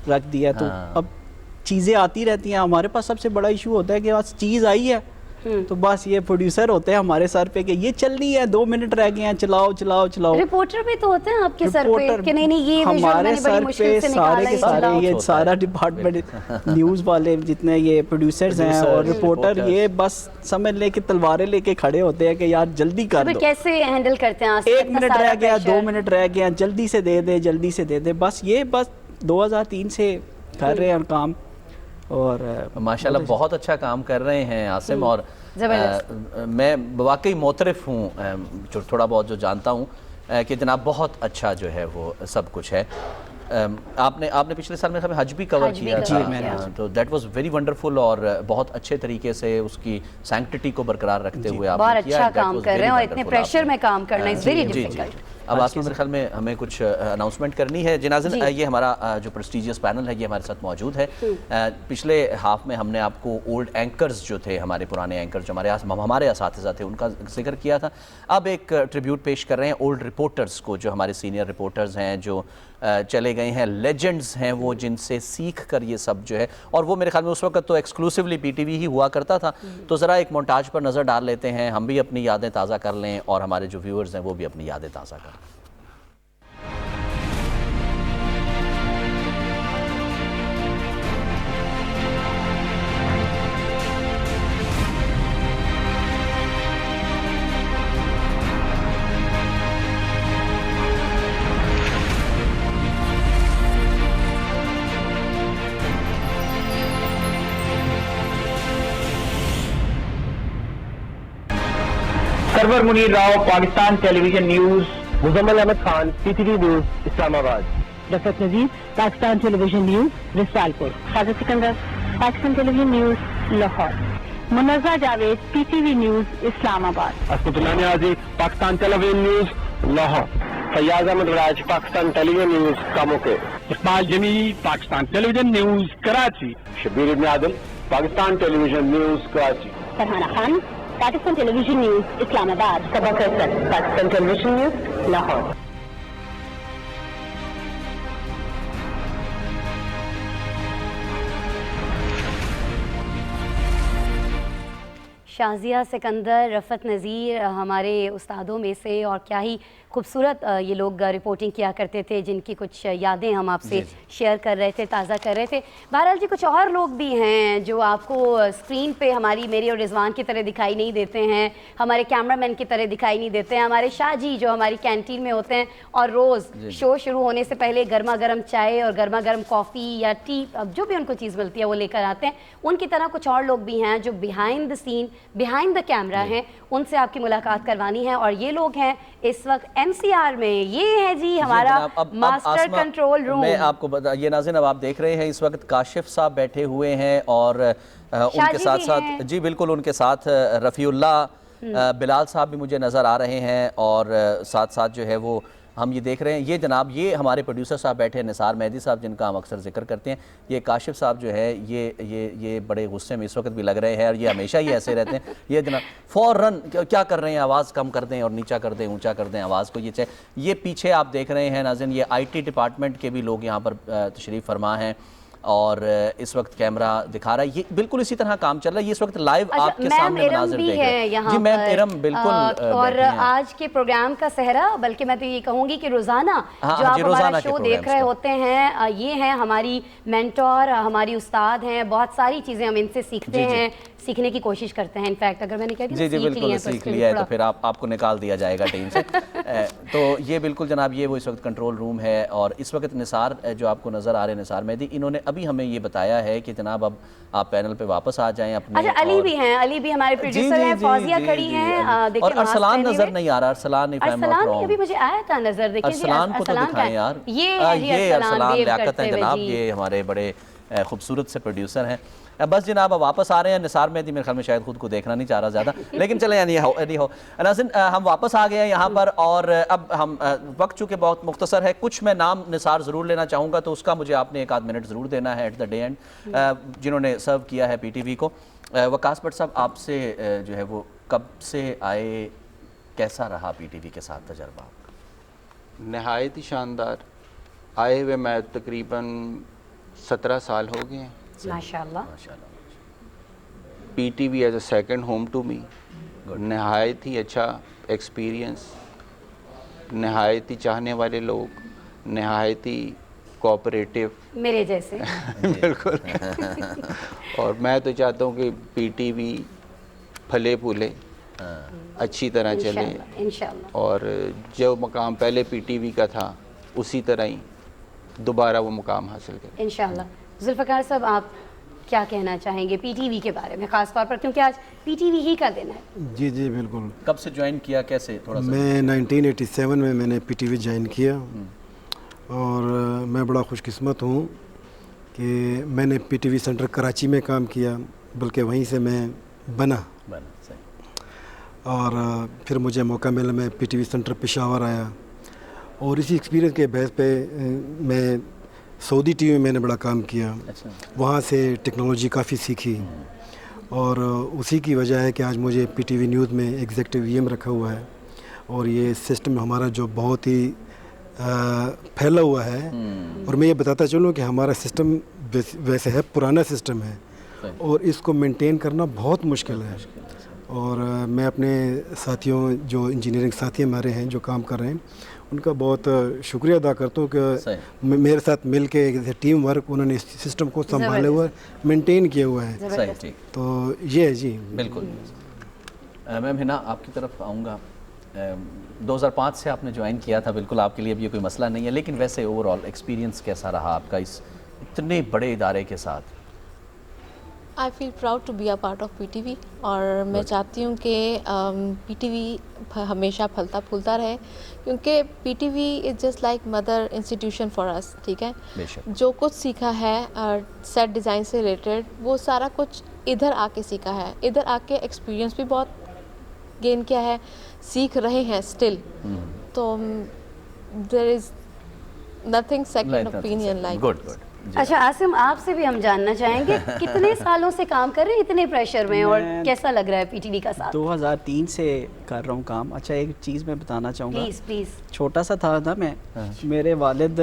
رکھ دیا. تو اب چیزیں آتی رہتی ہیں. ہمارے پاس سب سے بڑا ایشو ہوتا ہے کہ بس چیز آئی ہے تو بس یہ پروڈیوسر ہوتے ہیں ہمارے سر پہ کہ یہ چلنی ہے, 2 منٹ رہ گئے ہیں, چلاؤ چلاؤ چلاؤ. رپورٹر بھی تو ہوتے ہیں آپ کے سر پہ کہ نہیں یہ ہمارے سر پہ سارے کے سارے یہ سارا ڈپارٹمنٹ نیوز والے جتنے یہ پروڈیوسرز ہیں اور رپورٹر, یہ بس سمجھ لیں کہ تلواریں لے کے کھڑے ہوتے ہیں کہ یار جلدی کر دو. کیسے ہینڈل کرتے ہیں؟ 1 منٹ رہ گیا, 2 منٹ رہ گیا, جلدی سے دے دے, جلدی سے دے دے. بس یہ 2003 سے کر رہے ہیں کام، اور ماشاءاللہ بہت اچھا کام کر رہے ہیں عاصم، اور میں واقعی معترف ہوں جو تھوڑا بہت جو جانتا ہوں کہ جناب بہت اچھا جو ہے وہ سب کچھ ہے. آپ نے پچھلے سال میں حج بھی کور کیا تھا، تو دیٹ واز ویری ونڈرفل، اور بہت اچھے طریقے سے اس کی سینکٹیٹی کو برقرار رکھتے ہوئے آپ بہت اچھا کام کر رہے ہیں، اور اتنے پریشر میں کام کرنا از ویری ڈیفیکلٹ. اب آپ میرے خیال میں ہمیں کچھ اناؤنسمنٹ کرنی ہے. جی ناظرین، یہ ہمارا جو پریسٹیجیس پینل ہے یہ ہمارے ساتھ موجود ہے. پچھلے ہاف میں ہم نے آپ کو اولڈ اینکرز جو تھے، ہمارے پرانے اینکر جو ہمارے اساتذہ تھے، ان کا ذکر کیا تھا. اب ایک ٹریبیوٹ پیش کر رہے ہیں اولڈ رپورٹرز کو، جو ہمارے سینئر رپورٹرز ہیں، جو چلے گئے ہیں، لیجنڈز ہیں وہ، جن سے سیکھ کر یہ سب جو ہے. اور وہ میرے خیال میں اس وقت تو ایکسکلوسیولی پی ٹی وی ہی ہوا کرتا تھا. تو ذرا ایک مونٹاج پر نظر ڈال لیتے ہیں، ہم بھی اپنی یادیں تازہ کر لیں اور ہمارے جو ویورز ہیں وہ بھی اپنی یادیں تازہ کریں. Sarwar Munir Rao, Pakistan television news. Muzammil Ahmed Khan, P T V news Islamabad. Riffat Nazir, Pakistan television news Risalpur. Khalid Sikandar, Pakistan television news Lahore. Munazza Javed, P T V news Islamabad. Asqatullah Niazi, Pakistan television news Lahore. Fayyaz Ahmed Raj, Pakistan television news Kamoke. Iqbal Jamil, Pakistan television news Karachi. Shabbir Ibn Adil, Pakistan television news Karachi. Farhana Khan, Pakistan television news Islamabad. Saba Faisal, Pakistan television news Lahore. Shazia Sikandar, Riffat Nazir ہمارے استادوں میں سے، اور کیا ہی خوبصورت یہ لوگ reporting کیا کرتے تھے، جن کی کچھ یادیں ہم آپ سے شیئر کر رہے تھے، تازہ کر رہے تھے. بہرحال جی، کچھ اور لوگ بھی ہیں جو آپ کو اسکرین پہ میری اور رضوان کی طرح دکھائی نہیں دیتے ہیں، ہمارے کیمرہ مین کی طرح دکھائی نہیں دیتے ہیں. ہمارے شاہ جی جو ہماری کینٹین میں ہوتے ہیں اور روز شو شروع ہونے سے پہلے گرما گرم چائے اور گرما گرم کافی یا ٹی، اب جو بھی ان کو چیز ملتی ہے وہ لے کر آتے ہیں. ان کی طرح کچھ اور لوگ بھی ہیں جو behind the scene, behind the camera ہیں. ان سے آپ کی ملاقات کروانی ہے، اور یہ لوگ ہیں اس وقت ایم سی آر میں. یہ ہے جی ہمارا ماسٹر کنٹرول روم. میں آپ کو یہ ناظرین، اب آپ دیکھ رہے ہیں اس وقت کاشف صاحب بیٹھے ہوئے ہیں، اور ان کے ساتھ ساتھ جی بالکل ان کے ساتھ رفیع اللہ، بلال صاحب بھی مجھے نظر آ رہے ہیں، اور ساتھ ساتھ جو ہے وہ ہم یہ دیکھ رہے ہیں. یہ جناب یہ ہمارے پروڈیوسر صاحب بیٹھے ہیں، نثار مہدی صاحب، جن کا ہم اکثر ذکر کرتے ہیں. یہ کاشف صاحب جو ہے یہ بڑے غصے میں اس وقت بھی لگ رہے ہیں، اور یہ ہمیشہ ہی ایسے رہتے ہیں. یہ جناب فوراً کیا کر رہے ہیں، آواز کم کر دیں اور نیچا کر دیں، اونچا کر دیں آواز کو. یہ پیچھے آپ دیکھ رہے ہیں ناظرین، یہ آئی ٹی ڈپارٹمنٹ کے بھی لوگ یہاں پر تشریف فرما ہیں، اور اس وقت کیمرہ دکھا رہا ہے. یہ بالکل اسی طرح کام چل رہا ہے. یہ اس وقت لائیو آپ کے سامنے مناظر دیکھ رہے ہیں. جی میم ارم بالکل، اور آج کے پروگرام کا سہرا، بلکہ میں تو یہ کہوں گی کہ روزانہ جو آپ ہمارا شو دیکھ رہے ہوتے ہیں، یہ ہیں ہماری مینٹور، ہماری استاد ہیں. بہت ساری چیزیں ہم ان سے سیکھتے ہیں، سیکھنے کی کوشش کرتے ہیں. انفیکٹ اگر میں نے کہا جی بالکل سیکھ لیا ہے تو پھر آپ کو نکال دیا جائے گا ٹیم سے. تو یہ بالکل جناب یہ وہ اس وقت کنٹرول روم ہے، اور اس وقت نثار جو آپ کو نظر آ رہے ہیں، نثار مہدی، انہوں نے ابھی ہمیں یہ بتایا ہے کہ جناب اب آپ پینل پہ واپس آ جائیں اپنے. اچھا، علی بھی ہیں، علی بھی ہمارے پروڈیوسر ہیں، فوزیہ کھڑی ہیں، اور ارسلان نظر نہیں آ رہا. ارسلان ابھی مجھے آیا تھا نظر، دیکھیں ارسلان کو تو دکھائیں یار. یہ ارسلان لیاقت ہیں جناب، یہ ہمارے بڑے خوبصورت سے پروڈیوسر ہیں. بس جناب اب واپس آ رہے ہیں. نثار مہدی میرے خیال میں شاید خود کو دیکھنا نہیں چاہ رہا زیادہ، لیکن چلیں یعنی ہو ناظرین، ہم واپس آ گئے ہیں یہاں پر. اور اب ہم وقت چونکہ بہت مختصر ہے، کچھ میں نام نثار ضرور لینا چاہوں گا، تو اس کا مجھے آپ نے 1 آدھ منٹ ضرور دینا ہے ایٹ دا ڈے اینڈ، جنہوں نے سرو کیا ہے پی ٹی وی کو. وقاص بٹ صاحب، آپ سے جو ہے وہ کب سے آئے، کیسا رہا پی ٹی وی کے ساتھ تجربہ؟ نہایت ہی شاندار. آئے ہوئے میں تقریباً 17 سال ہو گئے ہیں. ماشاءاللہ. P T V is a second home to me. نہایت ہی اچھا ایکسپیرینس، نہایت ہی چاہنے والے لوگ، نہایت ہی کوآپریٹیو، میرے جیسے. بالکل. اور میں تو چاہتا ہوں کہ پی ٹی وی پھلے پھولے، اچھی طرح چلے، انشاءاللہ. اور جو مقام پہلے پی ٹی وی کا تھا اسی طرح ہی دوبارہ وہ مقام حاصل کرے انشاءاللہ. ذوالفقار صاحب آپ کیا کہنا چاہیں گے پی ٹی وی کے بارے میں، خاص طور پر کیونکہ آج پی ٹی وی ہی کا دن ہے؟ جی جی بالکل. کب سے جوائن کیا، کیسے تھوڑا سا؟ میں 1987 میں نے پی ٹی وی جوائن کیا، اور میں بڑا خوش قسمت ہوں کہ میں نے پی ٹی وی سینٹر کراچی میں کام کیا، بلکہ وہیں سے میں بنا، اور پھر مجھے موقع ملا میں پی ٹی وی سینٹر پشاور آیا، اور اسی ایکسپیرینس کے بیس پہ میں سعودی ٹی وی میں نے بڑا کام کیا. وہاں سے ٹیکنالوجی کافی سیکھی، اور اسی کی وجہ ہے کہ آج مجھے پی ٹی وی نیوز میں ایگزیکٹو ای ایم رکھا ہوا ہے، اور یہ سسٹم ہمارا جو بہت ہی پھیلا ہوا ہے. اور میں یہ بتاتا چلوں کہ ہمارا سسٹم ویسے ہے پرانا سسٹم ہے، اور اس کو مینٹین کرنا بہت مشکل ہے. اور میں اپنے ساتھیوں جو انجینئرنگ ساتھی ہمارے ہیں جو کام کر رہے ہیں ان کا بہت شکریہ ادا کرتا ہوں کہ میرے ساتھ مل کے ٹیم ورک انہوں نے اس سسٹم کو سنبھالے ہوا مینٹین کیا ہوا ہے. تو یہ ہے. جی بالکل. میم ہنا آپ کی طرف آؤں گا. 2005 سے آپ نے جوائن کیا تھا، بالکل آپ کے لیے اب یہ کوئی مسئلہ نہیں ہے، لیکن ویسے اوور آل ایکسپیرینس کیسا رہا آپ کا اس اتنے بڑے ادارے کے ساتھ؟ I feel proud to be a part of P T V, اور میں چاہتی ہوں کہ پی ٹی وی ہمیشہ پھلتا پھولتا رہے، کیونکہ P T V is just like mother institution for us. ٹھیک ہے، جو کچھ سیکھا ہے سیٹ ڈیزائن سے ریلیٹڈ وہ سارا کچھ ادھر آ کے سیکھا ہے، ادھر آ کے ایکسپیرینس بھی بہت گین کیا ہے، سیکھ رہے ہیں اسٹل. تو there is nothing second opinion like. اچھا عاصم، آپ سے بھی ہم جاننا چاہیں گے کتنے سالوں سے کام کر رہے ہیں اتنے پریشر میں، اور کیسا لگ رہا ہے پی ٹی وی کا ساتھ؟ 2003 سے کر رہا ہوں کام. اچھا ایک چیز میں بتانا چاہوں گا، پلیز. چھوٹا سا تھا میں، میرے والد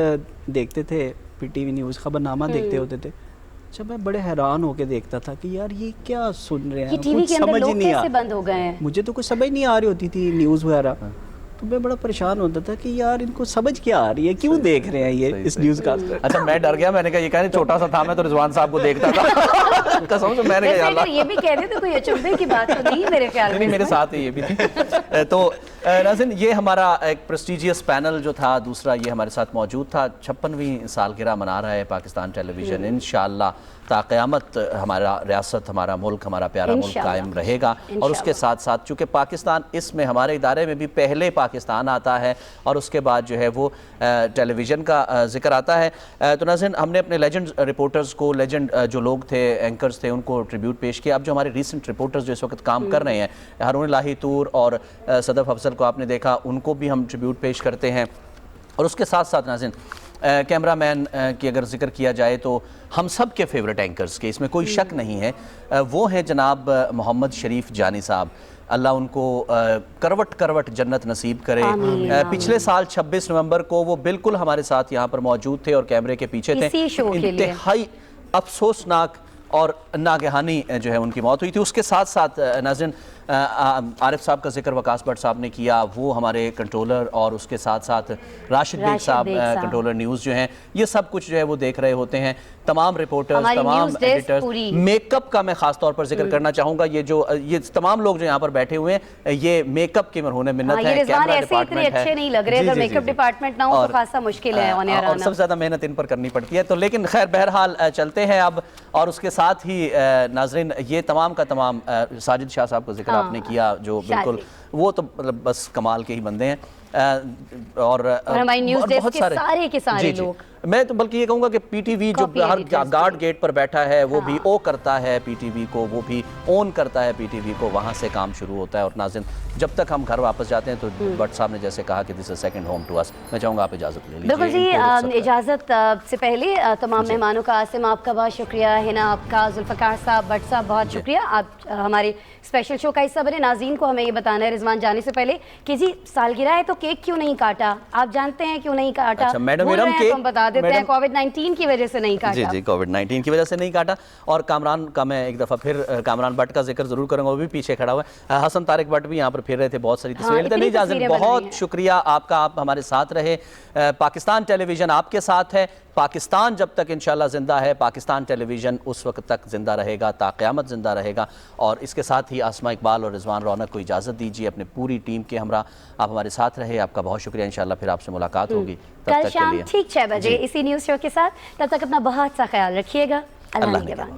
دیکھتے تھے پی ٹی وی نیوز، خبر نامہ دیکھتے ہوتے تھے. جب میں بڑے حیران ہو کے دیکھتا تھا کہ یار یہ کیا سن رہے ہیں، ٹی وی کے اندر لوگ کیسے بند ہو گئے ہیں، مجھے تو کچھ سمجھ نہیں آ رہی ہوتی تھی نیوز وغیرہ. تو میں بڑا پریشان ہوتا تھا کہ یار ان کو سمجھ کیا آ رہی ہے، کیوں دیکھ رہے ہیں یہ اس نیوز کاسٹ. اچھا میں ڈر گیا، میں نے کہا یہ کہنے چھوٹا سا تھا میں تو رضوان صاحب کو دیکھتا تھا قسم سے. میں نے کہا اللہ، یہ بھی کہہ رہے تھے کوئی اچنبے کی بات تو نہیں میرے خیال میں. میرے ساتھ ہی یہ بھی تھی. تو ناظرین یہ ہمارا ایک پریسٹیجیس پینل جو تھا دوسرا یہ ہمارے ساتھ موجود تھا. 56ویں سالگرہ منا رہا ہے پاکستان ٹیلی ویژن. انشاءاللہ تا قیامت ہمارا ریاست، ہمارا ملک، ہمارا پیارا ملک قائم رہے گا. اور اس کے ساتھ ساتھ چونکہ پاکستان اس میں ہمارے ادارے میں بھی پہلے پاکستان آتا ہے اور اس کے بعد جو ہے وہ ٹیلی ویژن کا ذکر آتا ہے. تو ناظرین ہم نے اپنے لیجنڈ رپورٹرز کو، لیجنڈ جو لوگ تھے، اینکرز تھے، ان کو ٹریبیوٹ پیش کیا. اب جو ہمارے ریسنٹ رپورٹرز جو اس وقت کام کر رہے ہیں، ہارون الہی طور اور صدف افضل کو آپ نے دیکھا، ان کو بھی ہم ٹریبیوٹ پیش کرتے ہیں. اور اس کے ساتھ ساتھ ناظرین کیمرہ مین کی اگر ذکر کیا جائے تو ہم سب کے فیورٹ اینکرز کے، اس میں کوئی شک نہیں ہے، وہ ہیں جناب محمد شریف جانی صاحب. اللہ ان کو کروٹ کروٹ جنت نصیب کرے. پچھلے سال 26 نومبر کو وہ بالکل ہمارے ساتھ یہاں پر موجود تھے اور کیمرے کے پیچھے تھے. انتہائی افسوسناک اور ناگہانی جو ہے ان کی موت ہوئی تھی. اس کے ساتھ ساتھ ناظرین عارف صاحب کا ذکر وقاص بٹ صاحب نے کیا، وہ ہمارے کنٹرولر، اور اس کے ساتھ ساتھ راشد بیگ صاحب کنٹرولر نیوز جو ہیں، یہ سب کچھ جو ہے وہ دیکھ رہے ہوتے ہیں. تمام رپورٹرز، تمام ایڈیٹرز، میک اپ کا میں خاص طور پر ذکر کرنا چاہوں گا. یہ تمام لوگ جو یہاں پر بیٹھے ہوئے ہیں یہ میک اپ کے مرہون منت ہے. کیمرہ ڈپارٹمنٹ ہے، اچھے نہیں لگ رہے، اگر میک اپ ڈپارٹمنٹ نہ ہو تو خاصا مشکل ہے آن ایئر آنا، اور سب سے زیادہ محنت ان پر کرنی پڑتی ہے. تو لیکن خیر بہرحال چلتے ہیں اب. اور اس کے ساتھ ہی ناظرین یہ تمام کا تمام ساجد شاہ صاحب کا ذکر آپ نے کیا، جو بالکل وہ تو مطلب بس کمال کے ہی بندے ہیں. اور ہماری نیوز ڈیسک کے سارے لوگ، میں تو بلکہ یہ کہوں گا کہ پی ٹی وی جو ہر گارڈ گیٹ پر بیٹھا ہے وہ بھی او کرتا ہے پی ٹی وی کو، وہ بھی اون کرتا ہے پی ٹی وی کو، وہاں سے کام شروع ہوتا ہے. اور ناظرین جب تک ہم گھر واپس جاتے ہیں تو بٹ صاحب نے جیسے کہا کہ دس از سیکنڈ ہوم ٹو اس. میں چاہوں گا آپ اجازت لے لیجیے. بالکل جی، اجازت سے پہلے تمام مہمانوں کا، عاصم آپ کا بہت شکریہ، ہنا آپ کا، ذوالفقار صاحب، بٹ صاحب بہت شکریہ. آپ ہمارے اسپیشل شو کا حصہ بنے. ناظرین کو ہمیں یہ بتانا ہے رضوان جانے سے پہلے کہ جی سالگرہ ہے تو کیک کیوں نہیں کاٹا؟ آپ جانتے ہیں کیوں نہیں کاٹا؟ بول رہے ہیں تو ہم بتا دیتے ہیں، کووڈ-19 کی وجہ سے نہیں کاٹا. جی کووڈ-19 کی وجہ سے نہیں کاٹا. اور کامران کا میں ایک دفعہ پھر کامران بٹ کا ذکر ضرور کروں گا، وہ بھی پیچھے کھڑا ہوا ہے. حسن طارق بٹ بھی یہاں پر پھر رہے تھے، بہت ساری تصویریں تھیں. نہیں جازم، بہت شکریہ آپ کا، آپ ہمارے ساتھ رہے. پاکستان ٹیلی ویژن آپ کے ساتھ ہے. پاکستان جب تک انشاءاللہ زندہ ہے، پاکستان ٹیلی ویژن اس وقت تک زندہ رہے گا، تا قیامت زندہ رہے گا. اور اس کے ساتھ ہی آسمہ اقبال اور رضوان رونق کو اجازت دیجیے. اپنے پوری ٹیم کے ہمراہ آپ ہمارے ساتھ رہے. آپ کا بہت شکریہ. انشاءاللہ پھر آپ سے ملاقات ہوگی. کل شام ٹھیک 6 بجے اسی نیوز شو کے ساتھ. تب تک اپنا بہت سا خیال رکھیے گا. اللہ نگہبان.